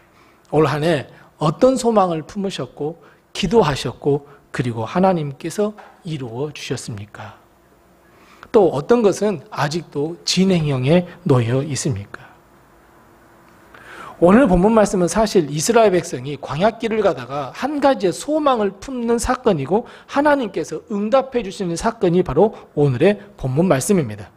올 한 해 어떤 소망을 품으셨고 기도하셨고 그리고 하나님께서 이루어 주셨습니까? 또 어떤 것은 아직도 진행형에 놓여 있습니까? 오늘 본문 말씀은 사실 이스라엘 백성이 광야길을 가다가 한 가지의 소망을 품는 사건이고 하나님께서 응답해 주시는 사건이 바로 오늘의 본문 말씀입니다.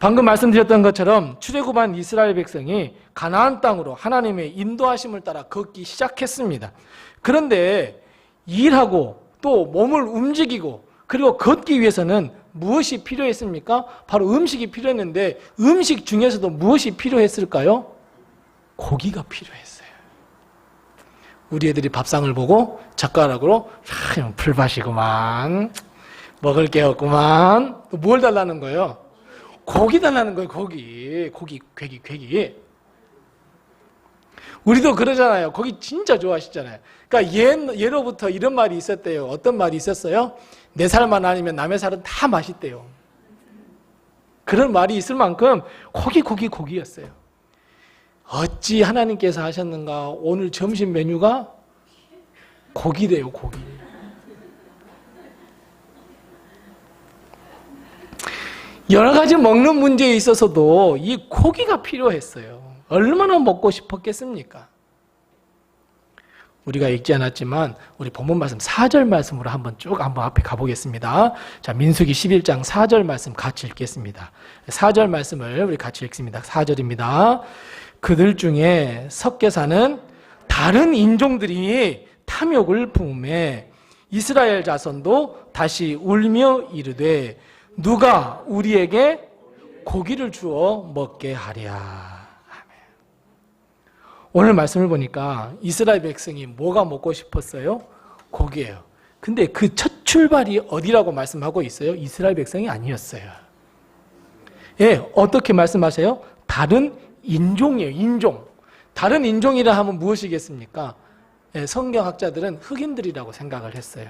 방금 말씀드렸던 것처럼 출애굽한 이스라엘 백성이 가나안 땅으로 하나님의 인도하심을 따라 걷기 시작했습니다. 그런데 일하고 또 몸을 움직이고 그리고 걷기 위해서는 무엇이 필요했습니까? 바로 음식이 필요했는데 음식 중에서도 무엇이 필요했을까요? 고기가 필요했어요. 우리 애들이 밥상을 보고 젓가락으로 풀밭이구만, 먹을 게 없구만, 또 뭘 달라는 거예요? 고기 달라는 거예요. 고기, 괴기. 우리도 그러잖아요. 고기 진짜 좋아하시잖아요. 그러니까 예로부터 이런 말이 있었대요. 어떤 말이 있었어요? 내 살만 아니면 남의 살은 다 맛있대요. 그런 말이 있을 만큼 고기였어요. 어찌 하나님께서 하셨는가? 오늘 점심 메뉴가 고기래요, 고기. 여러 가지 먹는 문제에 있어서도 이 고기가 필요했어요. 얼마나 먹고 싶었겠습니까? 우리가 읽지 않았지만 우리 본문 말씀 4절 말씀으로 한번 앞에 가보겠습니다. 자, 민수기 11장 4절 말씀 같이 읽겠습니다. 4절 말씀을 우리 같이 읽습니다. 4절입니다. 그들 중에 섞여 사는 다른 인종들이 탐욕을 품에 이스라엘 자손도 다시 울며 이르되 누가 우리에게 고기를 주어 먹게 하랴. 오늘 말씀을 보니까 이스라엘 백성이 뭐가 먹고 싶었어요? 고기예요. 근데 그 첫 출발이 어디라고 말씀하고 있어요? 이스라엘 백성이 아니었어요. 예, 어떻게 말씀하세요? 다른 인종이에요. 인종. 다른 인종이라 하면 무엇이겠습니까? 예, 성경학자들은 흑인들이라고 생각을 했어요.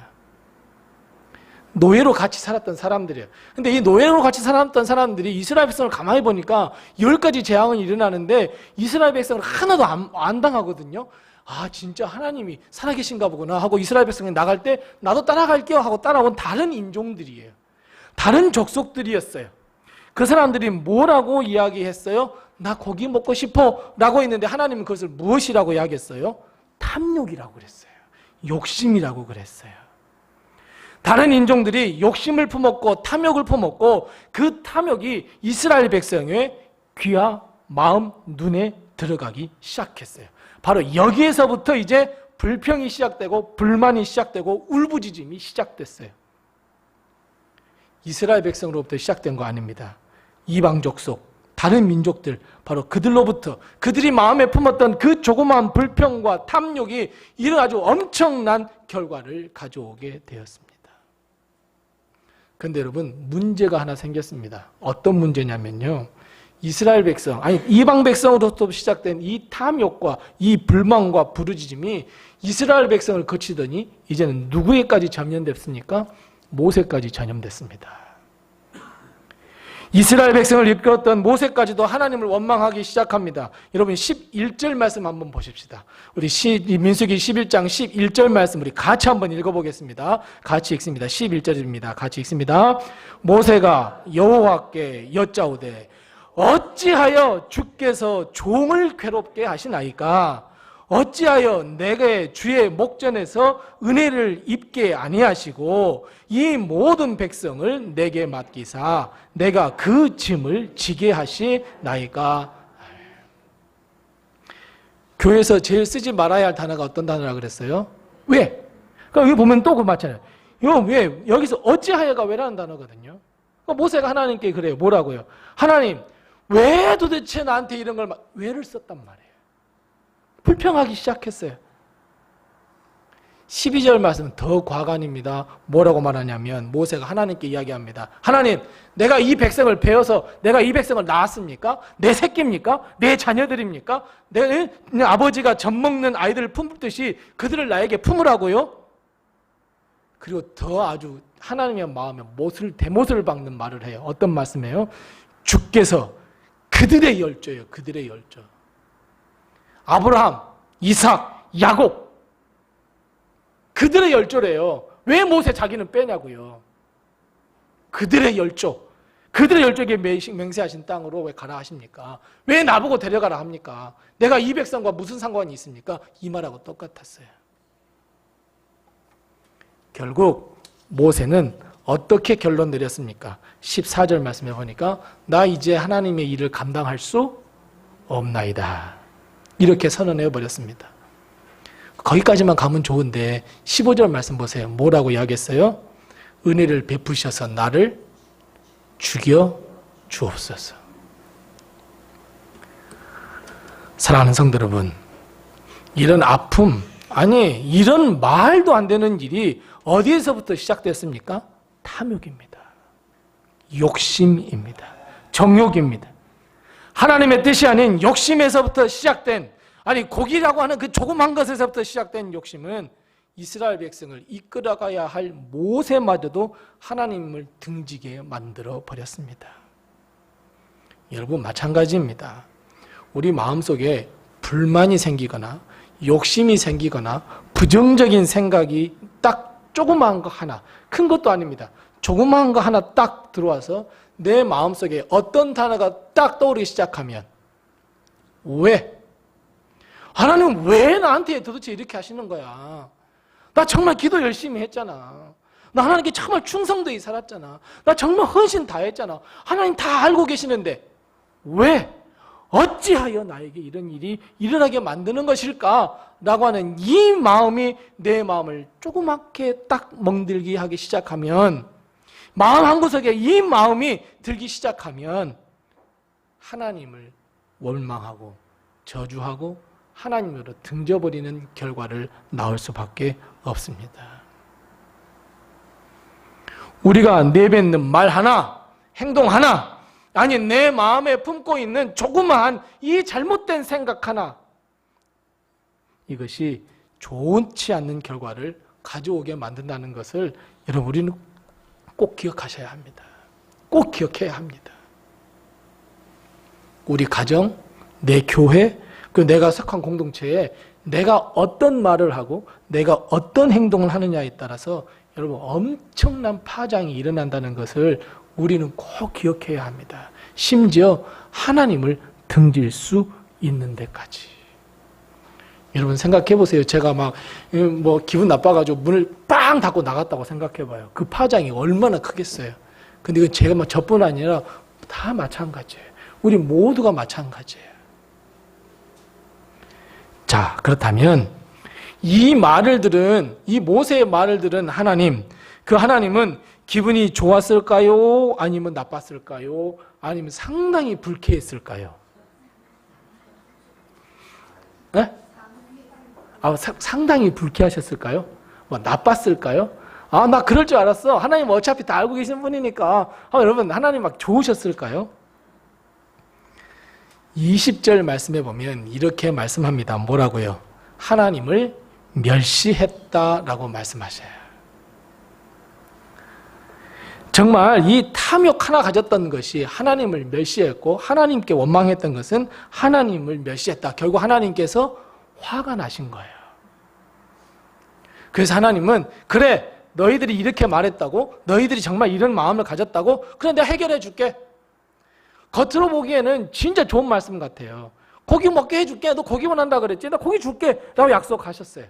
노예로 같이 살았던 사람들이에요. 근데 이 노예로 같이 살았던 사람들이 이스라엘 백성을 가만히 보니까 10가지 재앙이 일어나는데 이스라엘 백성을 하나도 안 당하거든요. 아, 진짜 하나님이 살아계신가 보구나 하고 이스라엘 백성이 나갈 때 나도 따라갈게요 하고 따라온 다른 인종들이에요. 다른 족속들이었어요. 그 사람들이 뭐라고 이야기했어요? 나 고기 먹고 싶어 라고 했는데 하나님은 그것을 무엇이라고 이야기했어요? 탐욕이라고 그랬어요. 욕심이라고 그랬어요. 다른 인종들이 욕심을 품었고 탐욕을 품었고 그 탐욕이 이스라엘 백성의 귀와 마음, 눈에 들어가기 시작했어요. 바로 여기에서부터 이제 불평이 시작되고 불만이 시작되고 울부짖음이 시작됐어요. 이스라엘 백성으로부터 시작된 거 아닙니다. 이방 족속, 다른 민족들, 바로 그들로부터 그들이 마음에 품었던 그 조그마한 불평과 탐욕이 이런 아주 엄청난 결과를 가져오게 되었습니다. 근데 여러분 문제가 하나 생겼습니다. 어떤 문제냐면요. 이스라엘 백성, 아니 이방 백성으로부터 시작된 이 탐욕과 이 불만과 부르짖음이 이스라엘 백성을 거치더니 이제는 누구에까지 전염됐습니까? 모세까지 전염됐습니다. 이스라엘 백성을 이끌었던 모세까지도 하나님을 원망하기 시작합니다. 여러분 11절 말씀 한번 보십시다. 우리 민수기 11장 11절 말씀 우리 같이 한번 읽어보겠습니다. 같이 읽습니다. 11절입니다. 같이 읽습니다. 모세가 여호와께 여짜오되 어찌하여 주께서 종을 괴롭게 하시나이까? 어찌하여 내게 주의 목전에서 은혜를 입게 아니하시고 이 모든 백성을 내게 맡기사 내가 그 짐을 지게 하시나이까? 교회에서 제일 쓰지 말아야 할 단어가 어떤 단어라 그랬어요? 왜? 그러니까 여기 보면 또 그 맞잖아요. 왜? 여기서 어찌하여가 왜라는 단어거든요. 그러니까 모세가 하나님께 그래요. 뭐라고요? 하나님, 왜 도대체 나한테 이런 걸 왜를 썼단 말이에요. 불평하기 시작했어요. 12절 말씀은 더 과간입니다. 뭐라고 말하냐면 모세가 하나님께 이야기합니다. 하나님, 내가 이 백성을 베어서 내가 이 백성을 낳았습니까? 내 새끼입니까? 내 자녀들입니까? 내 아버지가 젖먹는 아이들을 품듯이 그들을 나에게 품으라고요? 그리고 더 아주 하나님의 마음에 대못을 박는 말을 해요. 어떤 말씀이에요? 주께서 그들의 열조예요. 그들의 열조. 아브라함, 이삭, 야곱 그들의 열조래요. 왜 모세 자기는 빼냐고요. 그들의 열조. 그들의 열조에게 맹세하신 땅으로 왜 가라 하십니까? 왜 나보고 데려가라 합니까? 내가 이 백성과 무슨 상관이 있습니까? 이 말하고 똑같았어요. 결국 모세는 어떻게 결론 내렸습니까? 14절 말씀해 보니까 나 이제 하나님의 일을 감당할 수 없나이다. 이렇게 선언해 버렸습니다. 거기까지만 가면 좋은데 15절 말씀 보세요. 뭐라고 이야기했어요? 은혜를 베푸셔서 나를 죽여 주옵소서. 사랑하는 성도 여러분, 이런 아픔, 아니 이런 말도 안 되는 일이 어디에서부터 시작됐습니까? 탐욕입니다. 욕심입니다. 정욕입니다. 하나님의 뜻이 아닌 욕심에서부터 시작된, 아니 고기라고 하는 그 조그만 것에서부터 시작된 욕심은 이스라엘 백성을 이끌어가야 할 모세마저도 하나님을 등지게 만들어 버렸습니다. 여러분 마찬가지입니다. 우리 마음속에 불만이 생기거나 욕심이 생기거나 부정적인 생각이 딱 조그마한 거 하나, 큰 것도 아닙니다. 조그마한 거 하나 딱 들어와서 내 마음속에 어떤 단어가 딱 떠오르기 시작하면 왜? 하나님 왜 나한테 도대체 이렇게 하시는 거야? 나 정말 기도 열심히 했잖아. 나 하나님께 정말 충성되게 살았잖아. 나 정말 헌신 다 했잖아. 하나님 다 알고 계시는데 왜? 어찌하여 나에게 이런 일이 일어나게 만드는 것일까? 라고 하는 이 마음이 내 마음을 조그맣게 딱 멍들게 하기 시작하면, 마음 한구석에 이 마음이 들기 시작하면 하나님을 원망하고 저주하고 하나님으로 등져버리는 결과를 낳을 수밖에 없습니다. 우리가 내뱉는 말 하나, 행동 하나, 아니 내 마음에 품고 있는 조그마한 이 잘못된 생각 하나, 이것이 좋지 않는 결과를 가져오게 만든다는 것을 여러분 우리는 꼭 기억하셔야 합니다. 꼭 기억해야 합니다. 우리 가정, 내 교회, 그 내가 속한 공동체에 내가 어떤 말을 하고 내가 어떤 행동을 하느냐에 따라서 여러분 엄청난 파장이 일어난다는 것을 우리는 꼭 기억해야 합니다. 심지어 하나님을 등질 수 있는 데까지. 여러분 생각해 보세요. 제가 막 기분 나빠가지고 문을 빵 닫고 나갔다고 생각해 봐요. 그 파장이 얼마나 크겠어요. 근데 이건 제가 저뿐 아니라 다 마찬가지예요. 우리 모두가 마찬가지예요. 자, 그렇다면 이 말을 들은, 이 모세의 말을 들은 하나님, 그 하나님은 기분이 좋았을까요? 아니면 나빴을까요? 아니면 상당히 불쾌했을까요? 네? 상당히 불쾌하셨을까요? 나빴을까요? 아, 나 그럴 줄 알았어. 하나님 어차피 다 알고 계신 분이니까. 여러분, 하나님 막 좋으셨을까요? 20절 말씀에 보면 이렇게 말씀합니다. 뭐라고요? 하나님을 멸시했다라고 말씀하셔요. 정말 이 탐욕 하나 가졌던 것이 하나님을 멸시했고 하나님께 원망했던 것은 하나님을 멸시했다. 결국 하나님께서 화가 나신 거예요. 그래서 하나님은 그래, 너희들이 이렇게 말했다고, 너희들이 정말 이런 마음을 가졌다고, 그래 내가 해결해 줄게. 겉으로 보기에는 진짜 좋은 말씀 같아요. 고기 먹게 해줄게. 너 고기 원한다 그랬지? 나 고기 줄게 라고 약속하셨어요.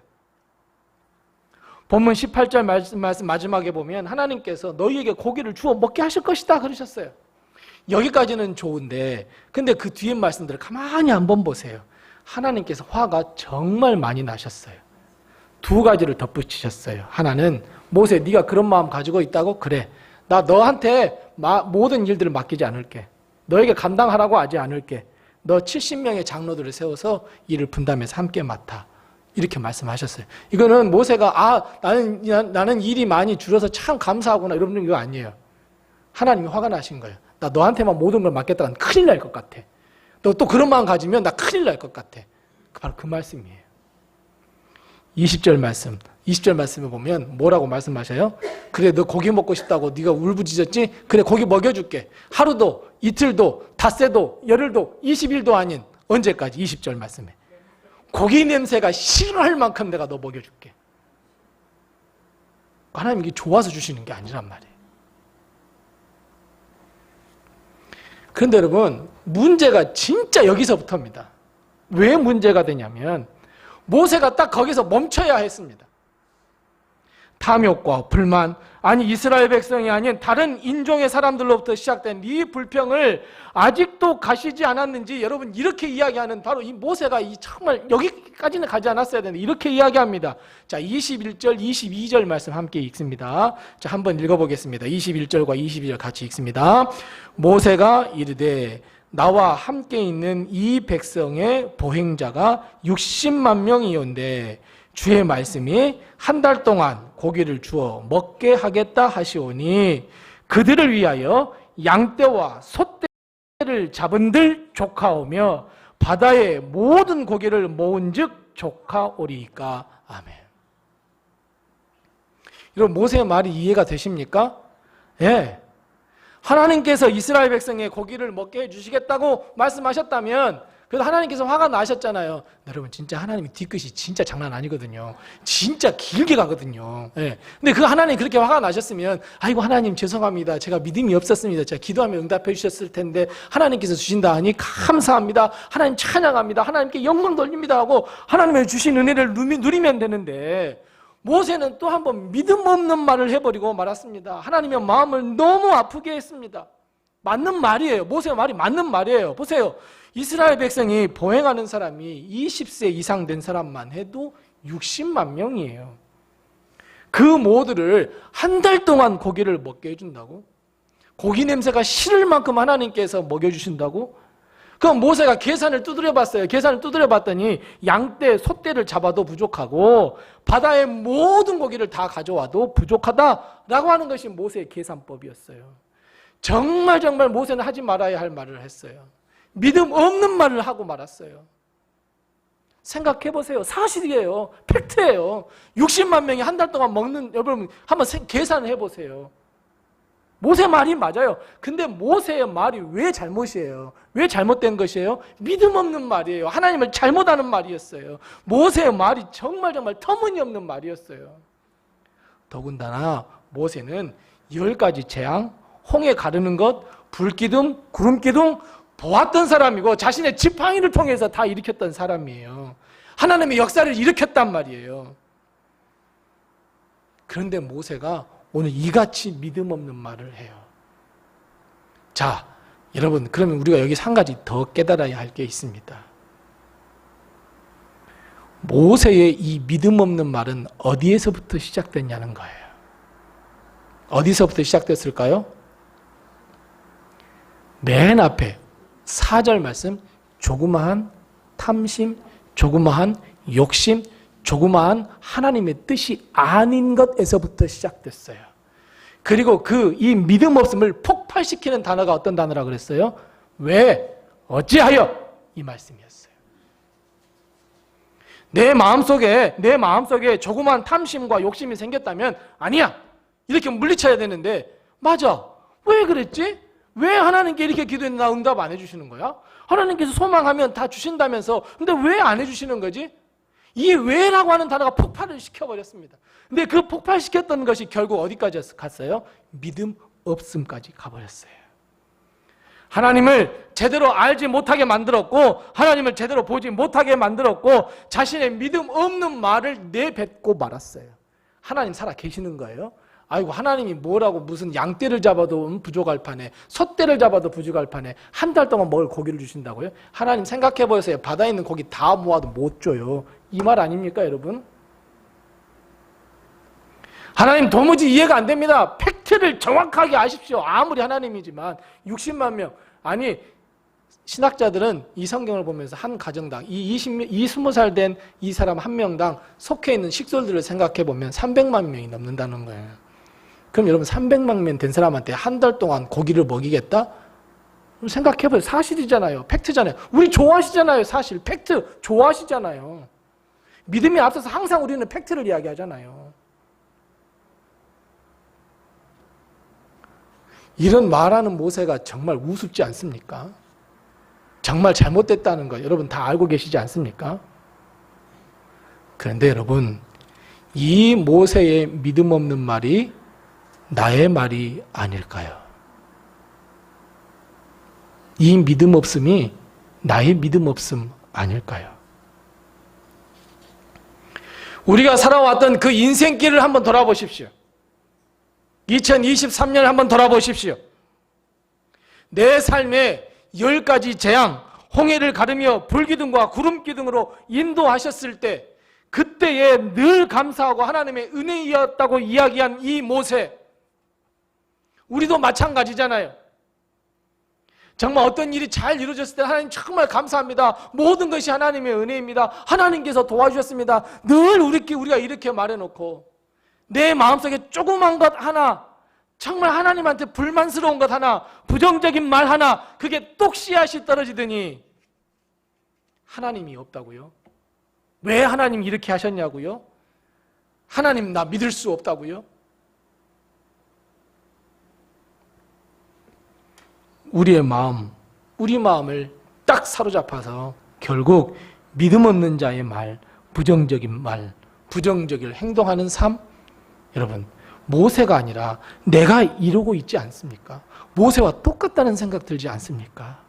본문 18절 말씀 마지막에 보면 하나님께서 너희에게 고기를 주어 먹게 하실 것이다 그러셨어요. 여기까지는 좋은데 근데 그 뒤에 말씀들을 가만히 한번 보세요. 하나님께서 화가 정말 많이 나셨어요. 두 가지를 덧붙이셨어요. 하나는 모세, 네가 그런 마음 가지고 있다고? 그래, 나 너한테 모든 일들을 맡기지 않을게. 너에게 감당하라고 하지 않을게. 너 70명의 장로들을 세워서 일을 분담해서 함께 맡아. 이렇게 말씀하셨어요. 이거는 모세가 나는 일이 많이 줄어서 참 감사하구나 이런 거 아니에요. 하나님이 화가 나신 거예요. 나 너한테만 모든 걸 맡겠다간 큰일 날 것 같아. 너 또 그런 마음 가지면 나 큰일 날 것 같아. 바로 그 말씀이에요. 20절 말씀에 보면 뭐라고 말씀하셔요? 그래, 너 고기 먹고 싶다고 네가 울부짖었지? 그래, 고기 먹여줄게. 하루도, 이틀도, 닷새도, 열흘도, 20일도 아닌 언제까지? 20절 말씀에 고기 냄새가 싫어할 만큼 내가 너 먹여줄게. 하나님 이게 좋아서 주시는 게 아니란 말이에요. 그런데 여러분, 문제가 진짜 여기서부터입니다. 왜 문제가 되냐면 모세가 딱 거기서 멈춰야 했습니다. 탐욕과 불만, 아니 이스라엘 백성이 아닌 다른 인종의 사람들로부터 시작된 이 불평을 아직도 가시지 않았는지 여러분 이렇게 이야기하는 바로 이 모세가 정말 여기까지는 가지 않았어야 되는데 이렇게 이야기합니다. 자, 21절, 22절 말씀 함께 읽습니다. 자, 한번 읽어보겠습니다. 21절과 22절 같이 읽습니다. 모세가 이르되 나와 함께 있는 이 백성의 보행자가 60만 명이온데 주의 말씀이 한 달 동안 고기를 주어 먹게 하겠다 하시오니 그들을 위하여 양떼와 소떼를 잡은들 조카오며 바다의 모든 고기를 모은즉 조카오리이까. 아멘. 여러분, 모세의 말이 이해가 되십니까? 예. 하나님께서 이스라엘 백성의 고기를 먹게 해주시겠다고 말씀하셨다면 그래서 하나님께서 화가 나셨잖아요. 여러분, 진짜 하나님이 뒤끝이 진짜 장난 아니거든요. 진짜 길게 가거든요. 예. 근데 그 하나님이 그렇게 화가 나셨으면 아이고 하나님 죄송합니다. 제가 믿음이 없었습니다. 제가 기도하면 응답해 주셨을 텐데 하나님께서 주신다 하니 감사합니다. 하나님 찬양합니다. 하나님께 영광 돌립니다 하고 하나님의 주신 은혜를 누리면 되는데 모세는 또 한 번 믿음 없는 말을 해버리고 말았습니다. 하나님의 마음을 너무 아프게 했습니다. 맞는 말이에요. 모세의 말이 맞는 말이에요. 보세요. 이스라엘 백성이 보행하는 사람이 20세 이상 된 사람만 해도 60만 명이에요. 그 모두를 한 달 동안 고기를 먹게 해준다고? 고기 냄새가 싫을 만큼 하나님께서 먹여주신다고? 그럼 모세가 계산을 두드려 봤어요. 계산을 두드려 봤더니 양떼, 소떼를 잡아도 부족하고 바다의 모든 고기를 다 가져와도 부족하다라고 하는 것이 모세의 계산법이었어요. 정말 모세는 하지 말아야 할 말을 했어요. 믿음 없는 말을 하고 말았어요. 생각해 보세요. 사실이에요. 팩트예요. 60만 명이 한 달 동안 먹는, 여러분 한번 계산을 해보세요. 모세 말이 맞아요. 근데 모세의 말이 왜 잘못이에요? 왜 잘못된 것이에요? 믿음 없는 말이에요. 하나님을 잘못하는 말이었어요. 모세의 말이 정말 터무니없는 말이었어요. 더군다나 모세는 10가지 재앙, 홍해 가르는 것, 불기둥, 구름기둥 보았던 사람이고 자신의 지팡이를 통해서 다 일으켰던 사람이에요. 하나님의 역사를 일으켰단 말이에요. 그런데 모세가 오늘 이같이 믿음 없는 말을 해요. 자, 여러분, 그러면 우리가 여기서 한 가지 더 깨달아야 할 게 있습니다. 모세의 이 믿음 없는 말은 어디에서부터 시작됐냐는 거예요. 어디서부터 시작됐을까요? 맨 앞에 4절 말씀, 조그마한 탐심, 조그마한 욕심, 조그마한 하나님의 뜻이 아닌 것에서부터 시작됐어요. 그리고 이 믿음 없음을 폭발시키는 단어가 어떤 단어라고 그랬어요? 왜? 어찌하여? 이 말씀이었어요. 내 마음속에 조그마한 탐심과 욕심이 생겼다면 아니야, 이렇게 물리쳐야 되는데, 맞아, 왜 그랬지? 왜 하나님께 이렇게 기도했나 응답 안 해주시는 거야? 하나님께서 소망하면 다 주신다면서, 근데 왜 안 해주시는 거지? 이 왜라고 하는 단어가 폭발을 시켜버렸습니다. 근데 그 폭발시켰던 것이 결국 어디까지 갔어요? 믿음 없음까지 가버렸어요. 하나님을 제대로 알지 못하게 만들었고, 하나님을 제대로 보지 못하게 만들었고, 자신의 믿음 없는 말을 내뱉고 말았어요. 하나님 살아 계시는 거예요? 아이고, 하나님이 뭐라고, 무슨 양떼를 잡아도 부족할 판에, 소떼를 잡아도 부족할 판에 한 달 동안 먹을 고기를 주신다고요? 하나님 생각해보세요. 바다에 있는 고기 다 모아도 못 줘요. 이 말 아닙니까, 여러분? 하나님 도무지 이해가 안 됩니다. 팩트를 정확하게 아십시오. 아무리 하나님이지만 60만 명, 아니 신학자들은 이 성경을 보면서 한 가정당, 이 20살 된 이 사람 한 명당 속해 있는 식솔들을 생각해 보면 300만 명이 넘는다는 거예요. 그럼 여러분 300만 명 된 사람한테 한 달 동안 고기를 먹이겠다? 생각해 보세요. 사실이잖아요. 팩트잖아요. 우리 좋아하시잖아요. 사실 팩트 좋아하시잖아요. 믿음이 앞서서 항상 우리는 팩트를 이야기하잖아요. 이런 말하는 모세가 정말 우습지 않습니까? 정말 잘못됐다는 거 여러분 다 알고 계시지 않습니까? 그런데 여러분, 이 모세의 믿음 없는 말이 나의 말이 아닐까요? 이 믿음 없음이 나의 믿음 없음 아닐까요? 우리가 살아왔던 그 인생길을 한번 돌아보십시오. 2023년을 한번 돌아보십시오. 내 삶에 10가지 재앙, 홍해를 가르며 불기둥과 구름기둥으로 인도하셨을 때 그때에 늘 감사하고 하나님의 은혜이었다고 이야기한 이 모세, 우리도 마찬가지잖아요. 정말 어떤 일이 잘 이루어졌을 때 하나님 정말 감사합니다. 모든 것이 하나님의 은혜입니다. 하나님께서 도와주셨습니다. 늘 우리가 이렇게 말해놓고 내 마음속에 조그만 것 하나, 정말 하나님한테 불만스러운 것 하나, 부정적인 말 하나, 그게 똑씨앗이 떨어지더니 하나님이 없다고요? 왜 하나님 이렇게 하셨냐고요? 하나님 나 믿을 수 없다고요? 우리 마음을 딱 사로잡아서 결국 믿음 없는 자의 말, 부정적인 말, 부정적인 행동하는 삶, 여러분 모세가 아니라 내가 이루고 있지 않습니까? 모세와 똑같다는 생각 들지 않습니까?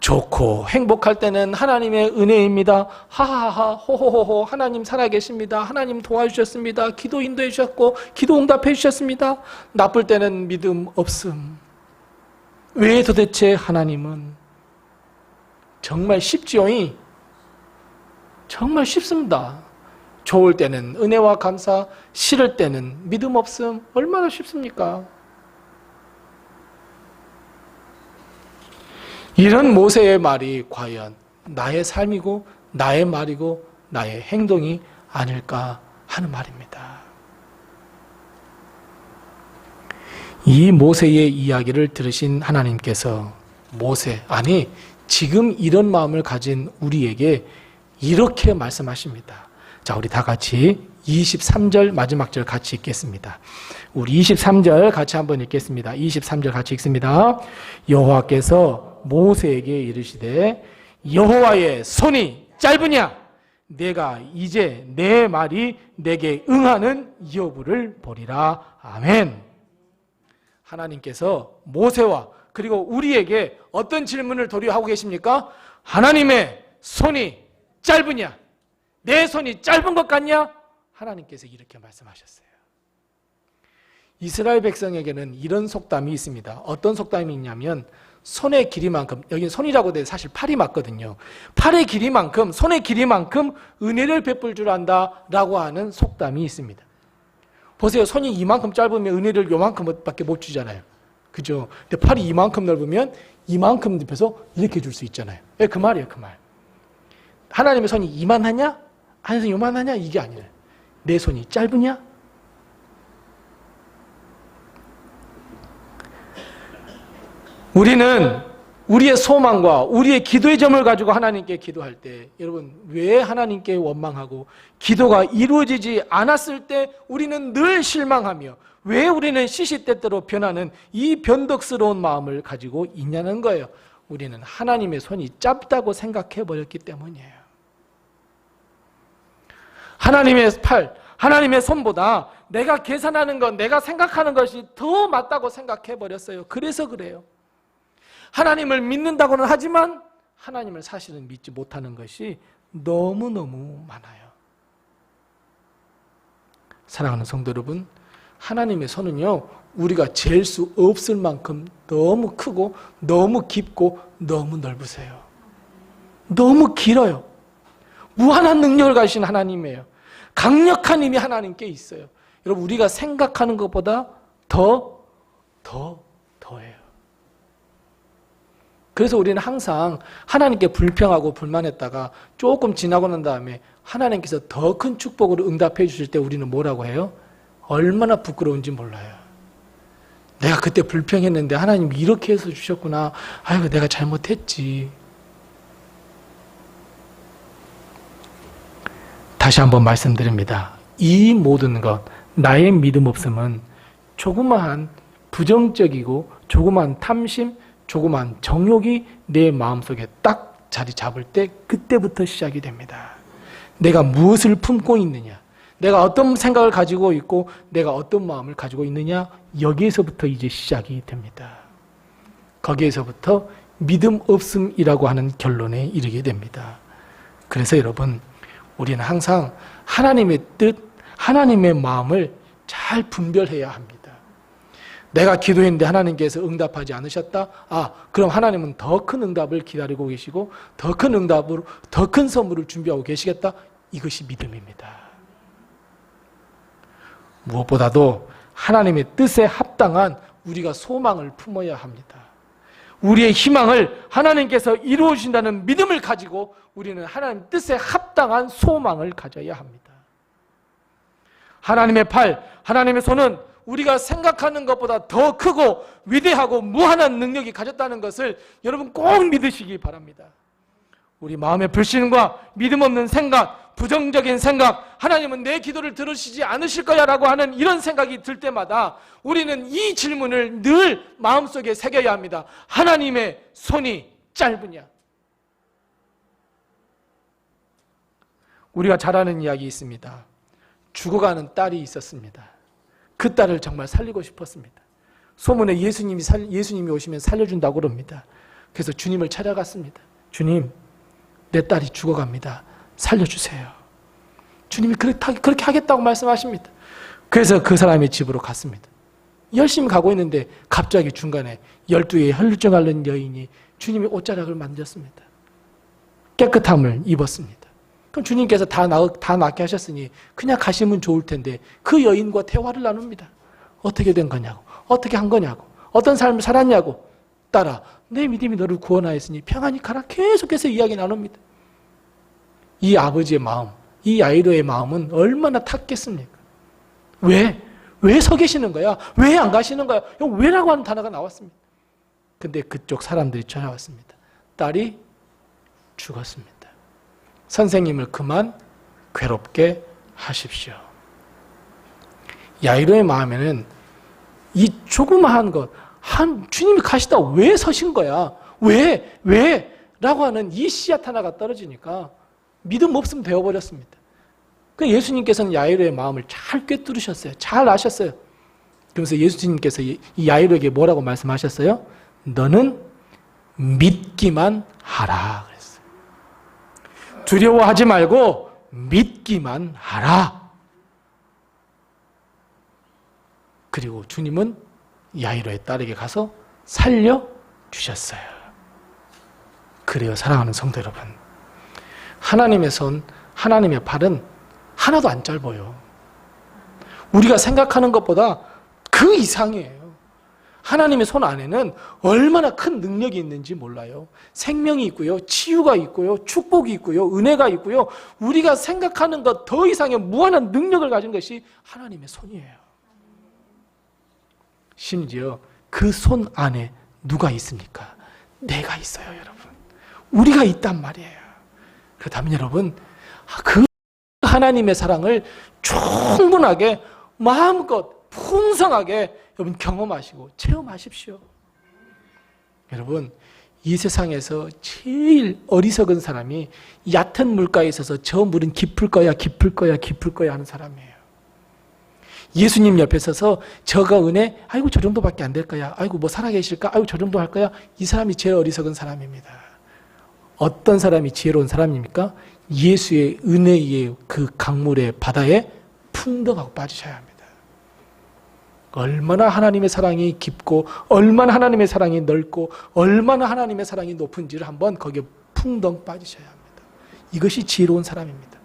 좋고 행복할 때는 하나님의 은혜입니다. 하하하 호호호호 하나님 살아계십니다. 하나님 도와주셨습니다. 기도 인도해 주셨고 기도 응답해 주셨습니다. 나쁠 때는 믿음 없음. 왜 도대체 하나님은? 정말 쉽지요? 정말 쉽습니다. 좋을 때는 은혜와 감사, 싫을 때는 믿음 없음. 얼마나 쉽습니까? 이런 모세의 말이 과연 나의 삶이고 나의 말이고 나의 행동이 아닐까 하는 말입니다. 이 모세의 이야기를 들으신 하나님께서 지금 이런 마음을 가진 우리에게 이렇게 말씀하십니다. 자, 우리 다 같이 23절 마지막 절 같이 읽겠습니다. 우리 23절 같이 한번 읽겠습니다. 23절 같이 읽습니다. 여호와께서 모세에게 이르시되 여호와의 손이 짧으냐? 내가 이제 내 말이 내게 응하는 여부를 보리라. 아멘. 하나님께서 모세와 그리고 우리에게 어떤 질문을 도리하고 계십니까? 하나님의 손이 짧으냐? 내 손이 짧은 것 같냐? 하나님께서 이렇게 말씀하셨어요. 이스라엘 백성에게는 이런 속담이 있습니다. 어떤 속담이 있냐면 손의 길이만큼, 여기 손이라고 돼 사실 팔이 맞거든요. 팔의 길이만큼, 손의 길이만큼 은혜를 베풀 줄 안다라고 하는 속담이 있습니다. 보세요. 손이 이만큼 짧으면 은혜를 요만큼밖에 못 주잖아요. 그죠? 근데 팔이 이만큼 넓으면 이만큼 넓혀서 이렇게 줄 수 있잖아요. 그 말이에요, 그 말. 하나님의 손이 이만하냐? 하나님의 손이 요만하냐? 이게 아니라 내 손이 짧으냐? 우리는 우리의 소망과 우리의 기도의 점을 가지고 하나님께 기도할 때, 여러분, 왜 하나님께 원망하고 기도가 이루어지지 않았을 때 우리는 늘 실망하며 왜 우리는 시시때때로 변하는 이 변덕스러운 마음을 가지고 있냐는 거예요. 우리는 하나님의 손이 짧다고 생각해 버렸기 때문이에요. 하나님의 팔, 하나님의 손보다 내가 계산하는 것, 내가 생각하는 것이 더 맞다고 생각해 버렸어요. 그래서 그래요. 하나님을 믿는다고는 하지만 하나님을 사실은 믿지 못하는 것이 너무너무 많아요. 사랑하는 성도 여러분, 하나님의 손은요, 우리가 잴 수 없을 만큼 너무 크고 너무 깊고 너무 넓으세요. 너무 길어요. 무한한 능력을 가지신 하나님이에요. 강력한 힘이 하나님께 있어요. 여러분, 우리가 생각하는 것보다 더해요. 그래서 우리는 항상 하나님께 불평하고 불만했다가 조금 지나고 난 다음에 하나님께서 더 큰 축복으로 응답해 주실 때 우리는 뭐라고 해요? 얼마나 부끄러운지 몰라요. 내가 그때 불평했는데 하나님 이렇게 해서 주셨구나. 아이고, 내가 잘못했지. 다시 한번 말씀드립니다. 이 모든 것, 나의 믿음 없음은 조그마한 부정적이고 조그마한 탐심, 조그마한 정욕이 내 마음속에 딱 자리 잡을 때 그때부터 시작이 됩니다. 내가 무엇을 품고 있느냐, 내가 어떤 생각을 가지고 있고 내가 어떤 마음을 가지고 있느냐, 여기에서부터 이제 시작이 됩니다. 거기에서부터 믿음 없음이라고 하는 결론에 이르게 됩니다. 그래서 여러분, 우리는 항상 하나님의 뜻, 하나님의 마음을 잘 분별해야 합니다. 내가 기도했는데 하나님께서 응답하지 않으셨다? 그럼 하나님은 더 큰 응답을 기다리고 계시고 더 큰 응답으로 더 큰 선물을 준비하고 계시겠다? 이것이 믿음입니다. 무엇보다도 하나님의 뜻에 합당한 우리가 소망을 품어야 합니다. 우리의 희망을 하나님께서 이루어 주신다는 믿음을 가지고 우리는 하나님 뜻에 합당한 소망을 가져야 합니다. 하나님의 팔, 하나님의 손은 우리가 생각하는 것보다 더 크고 위대하고 무한한 능력이 가졌다는 것을 여러분 꼭 믿으시기 바랍니다. 우리 마음의 불신과 믿음 없는 생각, 부정적인 생각, 하나님은 내 기도를 들으시지 않으실 거야 라고 하는 이런 생각이 들 때마다 우리는 이 질문을 늘 마음속에 새겨야 합니다. 하나님의 손이 짧으냐? 우리가 잘 아는 이야기 있습니다. 죽어가는 딸이 있었습니다. 그 딸을 정말 살리고 싶었습니다. 소문에 예수님이 오시면 살려준다고 그럽니다. 그래서 주님을 찾아갔습니다. 주님, 내 딸이 죽어갑니다. 살려주세요. 주님이 그렇게 하겠다고 말씀하십니다. 그래서 그 사람의 집으로 갔습니다. 열심히 가고 있는데 갑자기 중간에 12의 혈루증 앓는 여인이 주님의 옷자락을 만졌습니다. 깨끗함을 입었습니다. 그럼 주님께서 다 낫게 하셨으니 그냥 가시면 좋을 텐데 그 여인과 대화를 나눕니다. 어떻게 된 거냐고, 어떻게 한 거냐고, 어떤 삶을 살았냐고. 딸아, 내 믿음이 너를 구원하였으니 평안히 가라. 계속해서 이야기 나눕니다. 이 아버지의 마음, 이 야이로의 마음은 얼마나 탔겠습니까? 왜 서 계시는 거야? 왜 안 가시는 거야? 왜라고 하는 단어가 나왔습니다. 근데 그쪽 사람들이 찾아왔습니다. 딸이 죽었습니다. 선생님을 그만 괴롭게 하십시오. 야이로의 마음에는 이 조그마한 것, 주님이 가시다 왜 서신 거야? 왜? 라고 하는 이 씨앗 하나가 떨어지니까 믿음 없음 되어버렸습니다. 그 예수님께서는 야이로의 마음을 잘 꿰뚫으셨어요. 잘 아셨어요. 그러면서 예수님께서 이 야이로에게 뭐라고 말씀하셨어요? 너는 믿기만 하라 그랬어요. 두려워하지 말고 믿기만 하라. 그리고 주님은 야이로의 딸에게 가서 살려주셨어요. 그래요, 사랑하는 성도 여러분. 하나님의 손, 하나님의 팔은 하나도 안 짧아요. 우리가 생각하는 것보다 그 이상이에요. 하나님의 손 안에는 얼마나 큰 능력이 있는지 몰라요. 생명이 있고요, 치유가 있고요, 축복이 있고요, 은혜가 있고요. 우리가 생각하는 것 더 이상의 무한한 능력을 가진 것이 하나님의 손이에요. 심지어 그 손 안에 누가 있습니까? 내가 있어요, 여러분. 우리가 있단 말이에요. 그렇다면 여러분, 그 하나님의 사랑을 충분하게 마음껏 풍성하게 여러분 경험하시고 체험하십시오. 여러분, 이 세상에서 제일 어리석은 사람이 얕은 물가에 있어서 저 물은 깊을 거야, 깊을 거야, 깊을 거야 하는 사람이에요. 예수님 옆에 서서 저가 은혜, 아이고 저 정도밖에 안 될 거야, 아이고 뭐 살아계실까, 아이고 저 정도 할 거야. 이 사람이 제일 어리석은 사람입니다. 어떤 사람이 지혜로운 사람입니까? 예수의 은혜의 그 강물의 바다에 풍덩하고 빠지셔야 합니다. 얼마나 하나님의 사랑이 깊고 얼마나 하나님의 사랑이 넓고 얼마나 하나님의 사랑이 높은지를 한번 거기에 풍덩 빠지셔야 합니다. 이것이 지혜로운 사람입니다.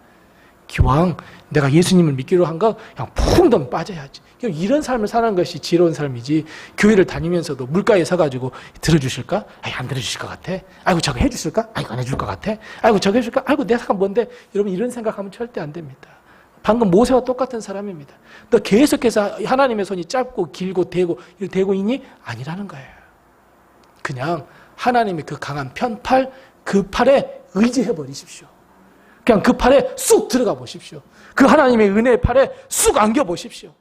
기왕 내가 예수님을 믿기로 한 거 그냥 풍덩 빠져야지. 이런 삶을 사는 것이 지혜로운 삶이지, 교회를 다니면서도 물가에 서가지고 들어주실까? 아니 안 들어주실 것 같아. 아이고 저거 해주실까? 아이고 안 해줄 것 같아. 아이고 저거 해줄까? 아이고 내 생각 뭔데? 여러분 이런 생각하면 절대 안 됩니다. 방금 모세와 똑같은 사람입니다. 너 계속해서 하나님의 손이 짧고 길고 대고 있니? 아니라는 거예요. 그냥 하나님의 그 강한 편팔, 그 팔에 의지해 버리십시오. 그냥 그 팔에 쑥 들어가 보십시오. 그 하나님의 은혜의 팔에 쑥 안겨 보십시오.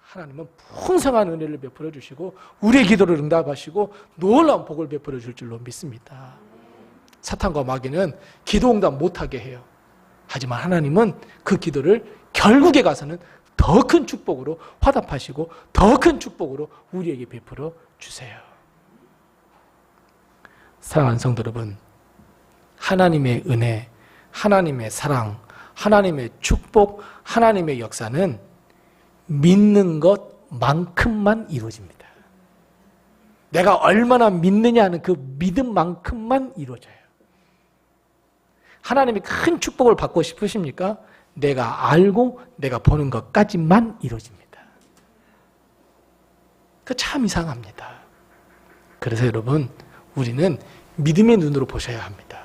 하나님은 풍성한 은혜를 베풀어 주시고 우리의 기도를 응답하시고 놀라운 복을 베풀어 줄 줄로 믿습니다. 사탄과 마귀는 기도 응답 못하게 해요. 하지만 하나님은 그 기도를 결국에 가서는 더 큰 축복으로 화답하시고 더 큰 축복으로 우리에게 베풀어 주세요. 사랑하는 성도 여러분, 하나님의 은혜, 하나님의 사랑, 하나님의 축복, 하나님의 역사는 믿는 것만큼만 이루어집니다. 내가 얼마나 믿느냐 하는 그 믿음만큼만 이루어져요. 하나님이 큰 축복을 받고 싶으십니까? 내가 알고 내가 보는 것까지만 이루어집니다. 그 참 이상합니다. 그래서 여러분, 우리는 믿음의 눈으로 보셔야 합니다.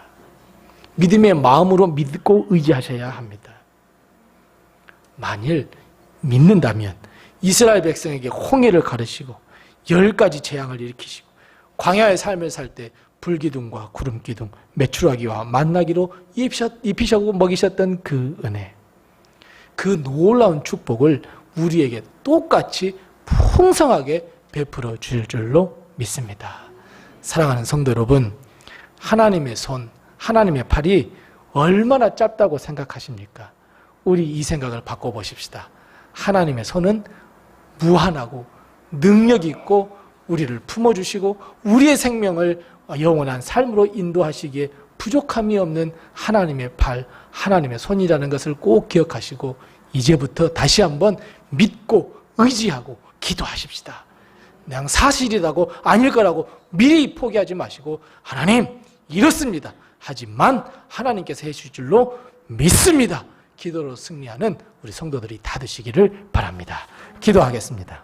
믿음의 마음으로 믿고 의지하셔야 합니다. 만일 믿는다면 이스라엘 백성에게 홍해를 가르시고 10가지 재앙을 일으키시고 광야의 삶을 살 때 불기둥과 구름기둥, 메추라기와 만나기로 입히시고 먹이셨던 그 은혜, 그 놀라운 축복을 우리에게 똑같이 풍성하게 베풀어 주실 줄로 믿습니다. 사랑하는 성도 여러분, 하나님의 손, 하나님의 팔이 얼마나 짧다고 생각하십니까? 우리 이 생각을 바꿔보십시다. 하나님의 손은 무한하고 능력이 있고 우리를 품어주시고 우리의 생명을 영원한 삶으로 인도하시기에 부족함이 없는 하나님의 팔, 하나님의 손이라는 것을 꼭 기억하시고 이제부터 다시 한번 믿고 의지하고 기도하십시다. 그냥 사실이라고 아닐 거라고 미리 포기하지 마시고 하나님 이렇습니다. 하지만 하나님께서 해주실 줄로 믿습니다. 기도로 승리하는 우리 성도들이 다 되시기를 바랍니다. 기도하겠습니다.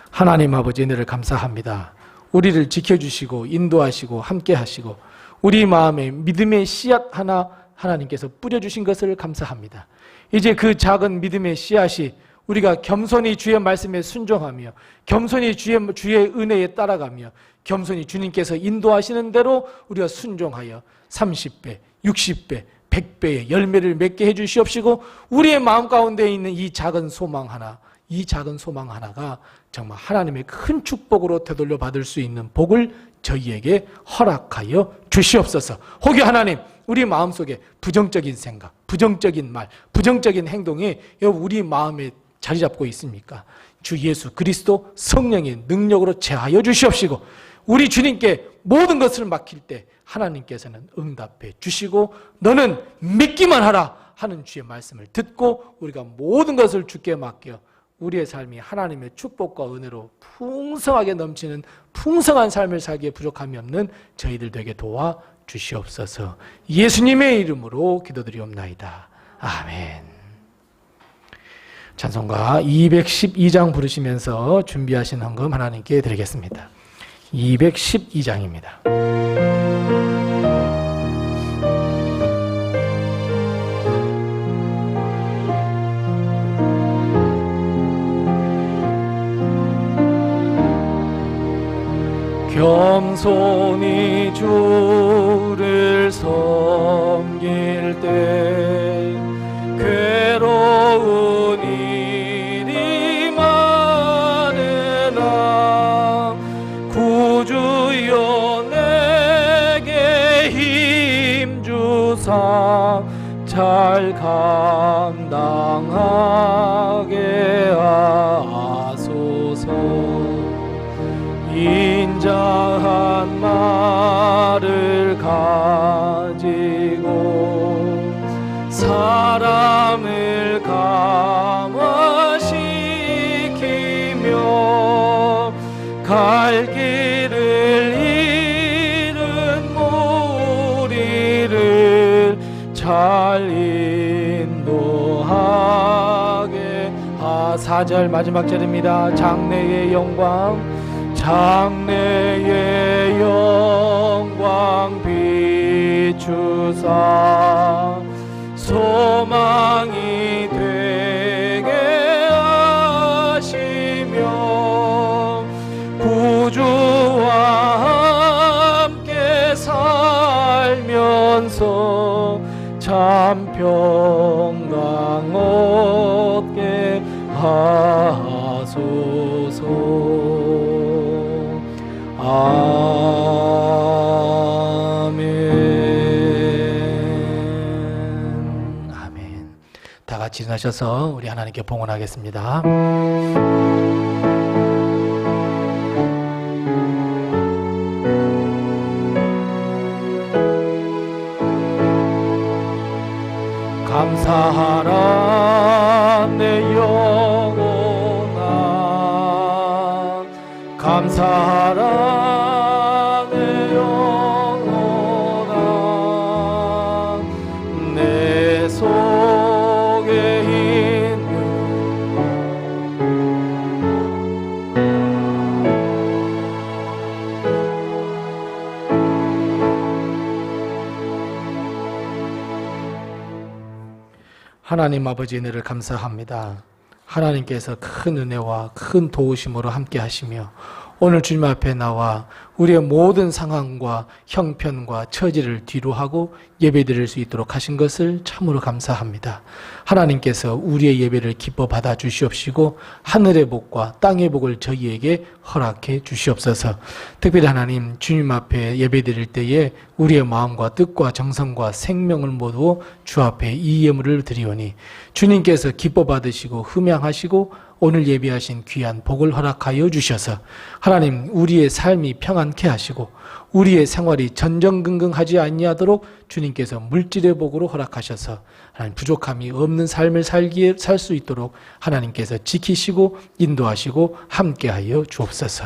하나님 아버지 은혜를 감사합니다. 우리를 지켜주시고 인도하시고 함께하시고 우리 마음에 믿음의 씨앗 하나 하나님께서 뿌려주신 것을 감사합니다. 이제 그 작은 믿음의 씨앗이 우리가 겸손히 주의 말씀에 순종하며 겸손히 주의 은혜에 따라가며 겸손히 주님께서 인도하시는 대로 우리가 순종하여 30배, 60배, 100배의 열매를 맺게 해주시옵시고 우리의 마음 가운데 있는 이 작은 소망 하나가 정말 하나님의 큰 축복으로 되돌려 받을 수 있는 복을 저희에게 허락하여 주시옵소서. 혹여 하나님 우리 마음속에 부정적인 생각, 부정적인 말, 부정적인 행동이 우리 마음에 자리 잡고 있습니까? 주 예수 그리스도 성령의 능력으로 제하여 주시옵시고 우리 주님께 모든 것을 맡길 때 하나님께서는 응답해 주시고 너는 믿기만 하라 하는 주의 말씀을 듣고 우리가 모든 것을 주께 맡겨 우리의 삶이 하나님의 축복과 은혜로 풍성하게 넘치는 풍성한 삶을 살기에 부족함이 없는 저희들 되게 도와 주시옵소서. 예수님의 이름으로 기도드리옵나이다. 아멘. 찬송가 212장 부르시면서 준비하신 헌금 하나님께 드리겠습니다. 212장입니다.
겸손히 주를 섬길 때 괴로운 일이 많으나 구주여 내게 힘주사 잘 감당하게 하소서. 인자한 말을 가지고 사람을 감화시키며 갈 길을 잃은 무리를 잘 인도하게 4절 마지막 절입니다. 장래의 영광 장래의 영광 비추사 소망이 되게 하시며 구주와 함께 살면서 참 평강 얻게 하소서. 아멘.
아멘. 다 같이 일어나셔서 우리 하나님께 봉헌하겠습니다.
감사하라 내 영혼아 감사하라 내 영혼아 내 속에 있는
하나님 아버지 은혜를 감사합니다. 하나님께서 큰 은혜와 큰 도우심으로 함께 하시며 오늘 주님 앞에 나와 우리의 모든 상황과 형편과 처지를 뒤로하고 예배드릴 수 있도록 하신 것을 참으로 감사합니다. 하나님께서 우리의 예배를 기뻐 받아 주시옵시고 하늘의 복과 땅의 복을 저희에게 허락해 주시옵소서. 특별히 하나님 주님 앞에 예배드릴 때에 우리의 마음과 뜻과 정성과 생명을 모두 주 앞에 이 예물을 드리오니 주님께서 기뻐 받으시고 흠양하시고 오늘 예비하신 귀한 복을 허락하여 주셔서 하나님 우리의 삶이 평안케 하시고 우리의 생활이 전전긍긍하지 아니하도록 주님께서 물질의 복으로 허락하셔서 하나님 부족함이 없는 삶을 살 수 있도록 하나님께서 지키시고 인도하시고 함께하여 주옵소서.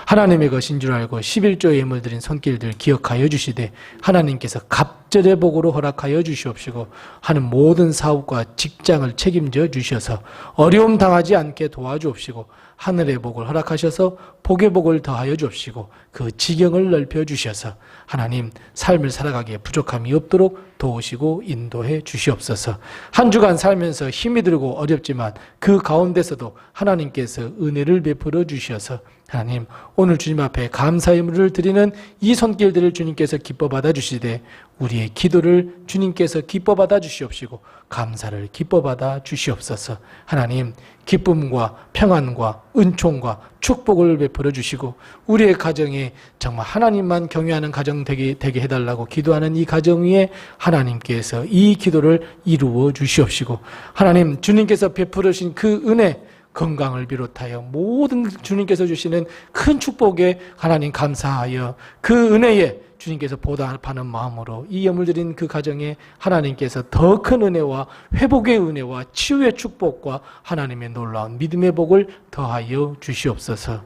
하나님의 것인 줄 알고 11조 예물 드린 손길들 기억하여 주시되 하나님께서 갑절의 복으로 허락하여 주시옵시고 하는 모든 사업과 직장을 책임져 주셔서 어려움 당하지 않게 도와주옵시고 하늘의 복을 허락하셔서 복의 복을 더하여 주옵시고 그 지경을 넓혀 주셔서 하나님 삶을 살아가기에 부족함이 없도록 도우시고 인도해 주시옵소서. 한 주간 살면서 힘이 들고 어렵지만 그 가운데서도 하나님께서 은혜를 베풀어 주셔서 하나님 오늘 주님 앞에 감사의 예물을 드리는 이 손길들을 주님께서 기뻐 받아 주시되 우리의 기도를 주님께서 기뻐 받아 주시옵시고 감사를 기뻐 받아 주시옵소서. 하나님 기쁨과 평안과 은총과 축복을 베풀어 주시고 우리의 가정에 정말 하나님만 경외하는 가정 되게 해달라고 기도하는 이 가정 위에 하나님께서 이 기도를 이루어 주시옵시고 하나님 주님께서 베풀어 주신 그 은혜 건강을 비롯하여 모든 주님께서 주시는 큰 축복에 하나님 감사하여 그 은혜에 주님께서 보답하는 마음으로 이 예물 드린 그 가정에 하나님께서 더 큰 은혜와 회복의 은혜와 치유의 축복과 하나님의 놀라운 믿음의 복을 더하여 주시옵소서.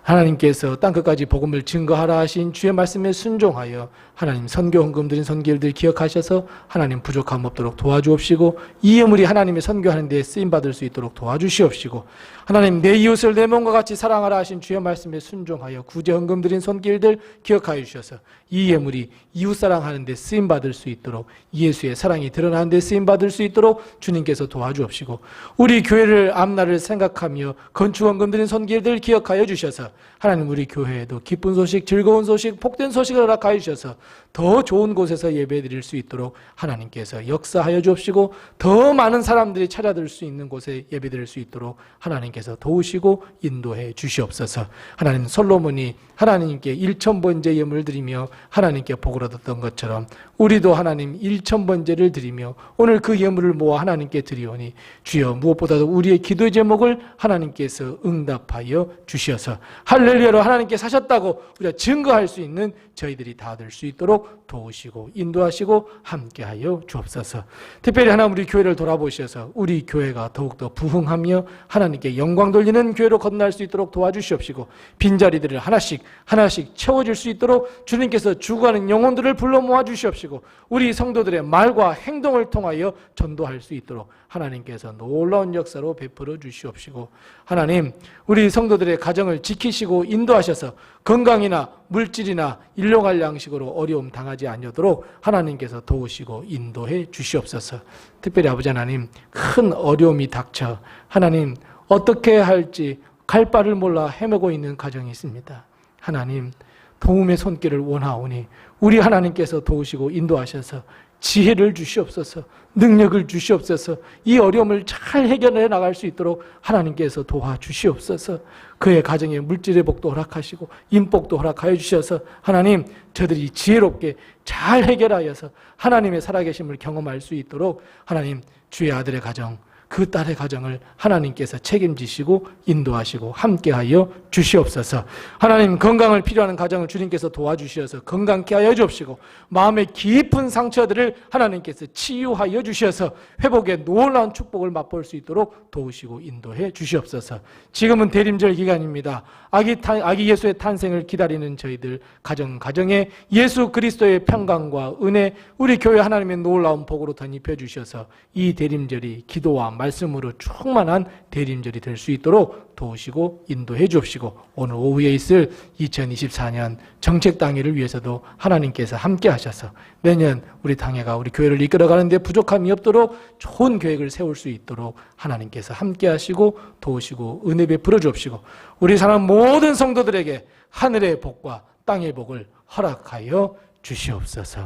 하나님께서 땅끝까지 복음을 증거하라 하신 주의 말씀에 순종하여 하나님 선교 헌금 드린 선교일들 기억하셔서 하나님 부족함 없도록 도와주옵시고 이 예물이 하나님의 선교하는 데 쓰임받을 수 있도록 도와주시옵시고 하나님 내 이웃을 내 몸과 같이 사랑하라 하신 주의 말씀에 순종하여 구제 헌금 드린 손길들 기억하여 주셔서 이 예물이 이웃 사랑하는 데 쓰임받을 수 있도록 예수의 사랑이 드러나는 데 쓰임받을 수 있도록 주님께서 도와주옵시고 우리 교회를 앞날을 생각하며 건축 헌금 드린 손길들 기억하여 주셔서 하나님 우리 교회에도 기쁜 소식, 즐거운 소식, 복된 소식을 허락하여 주셔서 더 좋은 곳에서 예배드릴 수 있도록 하나님께서 역사하여 주옵시고 더 많은 사람들이 찾아들 수 있는 곳에 예배드릴 수 있도록 하나님께서 도우시고 인도해 주시옵소서. 하나님 솔로몬이 하나님께 1000번째 예물을 드리며 하나님께 복을 얻었던 것처럼 우리도 하나님 1000번째를 드리며 오늘 그 예물을 모아 하나님께 드리오니 주여 무엇보다도 우리의 기도의 제목을 하나님께서 응답하여 주셔서 할렐루야로 하나님께 사셨다고 우리가 증거할 수 있는 저희들이 다 될 수 있도록 도우시고 인도하시고 함께하여 주옵소서. 특별히 하나님 우리 교회를 돌아보셔서 우리 교회가 더욱더 부흥하며 하나님께 영광 돌리는 교회로 건너갈 수 있도록 도와주시옵시고 빈자리들을 하나씩 채워줄 수 있도록 주님께서 죽어가는 영혼들을 불러 모아 주시옵시고 우리 성도들의 말과 행동을 통하여 전도할 수 있도록 하나님께서 놀라운 역사로 베풀어 주시옵시고 하나님 우리 성도들의 가정을 지키시고 인도하셔서 건강이나 물질이나 일용할 양식으로 어려움 당하지 아니하도록 하나님께서 도우시고 인도해 주시옵소서. 특별히 아버지 하나님 큰 어려움이 닥쳐 하나님 어떻게 할지 갈 바를 몰라 헤매고 있는 가정이 있습니다. 하나님 도움의 손길을 원하오니 우리 하나님께서 도우시고 인도하셔서 지혜를 주시옵소서, 능력을 주시옵소서, 이 어려움을 잘 해결해 나갈 수 있도록 하나님께서 도와주시옵소서. 그의 가정에 물질의 복도 허락하시고 인복도 허락하여 주셔서 하나님 저들이 지혜롭게 잘 해결하여서 하나님의 살아계심을 경험할 수 있도록 하나님 주의 아들의 가정, 그 딸의 가정을 하나님께서 책임지시고 인도하시고 함께하여 주시옵소서. 하나님 건강을 필요하는 가정을 주님께서 도와주셔서 건강케 하여 주옵시고 마음의 깊은 상처들을 하나님께서 치유하여 주셔서 회복의 놀라운 축복을 맛볼 수 있도록 도우시고 인도해 주시옵소서. 지금은 대림절 기간입니다. 아기 예수의 탄생을 기다리는 저희들 가정에 예수 그리스도의 평강과 은혜 우리 교회 하나님의 놀라운 복으로 덧입혀 주셔서 이 대림절이 기도와 말씀으로 충만한 대림절이 될 수 있도록 도우시고 인도해 주옵시고 오늘 오후에 있을 2024년 정책 당회를 위해서도 하나님께서 함께 하셔서 내년 우리 당회가 우리 교회를 이끌어가는 데 부족함이 없도록 좋은 계획을 세울 수 있도록 하나님께서 함께 하시고 도우시고 은혜 베풀어 주옵시고 우리 사람 모든 성도들에게 하늘의 복과 땅의 복을 허락하여 주시옵소서.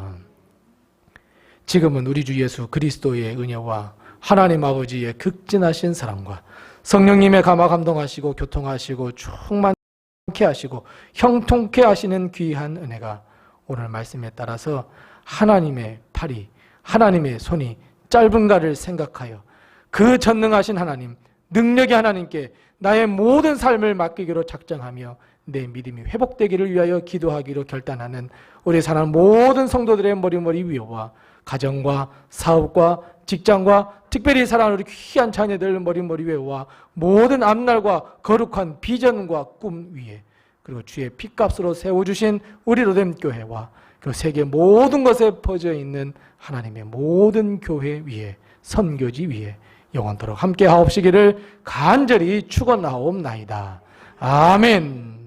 지금은 우리 주 예수 그리스도의 은혜와 하나님 아버지의 극진하신 사랑과 성령님의 감화 감동하시고 교통하시고 충만케 하시고 형통케 하시는 귀한 은혜가 오늘 말씀에 따라서 하나님의 팔이 하나님의 손이 짧은가를 생각하여 그 전능하신 하나님 능력의 하나님께 나의 모든 삶을 맡기기로 작정하며 내 믿음이 회복되기를 위하여 기도하기로 결단하는 우리 사랑 모든 성도들의 머리머리 위와 가정과 사업과 직장과 특별히 사랑하는 우리 귀한 자녀들 머리머리 위와 모든 앞날과 거룩한 비전과 꿈 위에 그리고 주의 핏값으로 세워주신 우리 로뎀 교회와 그리고 세계 모든 것에 퍼져 있는 하나님의 모든 교회 위에 선교지 위에 영원토록 함께 하옵시기를 간절히 축원하옵나이다. 아멘.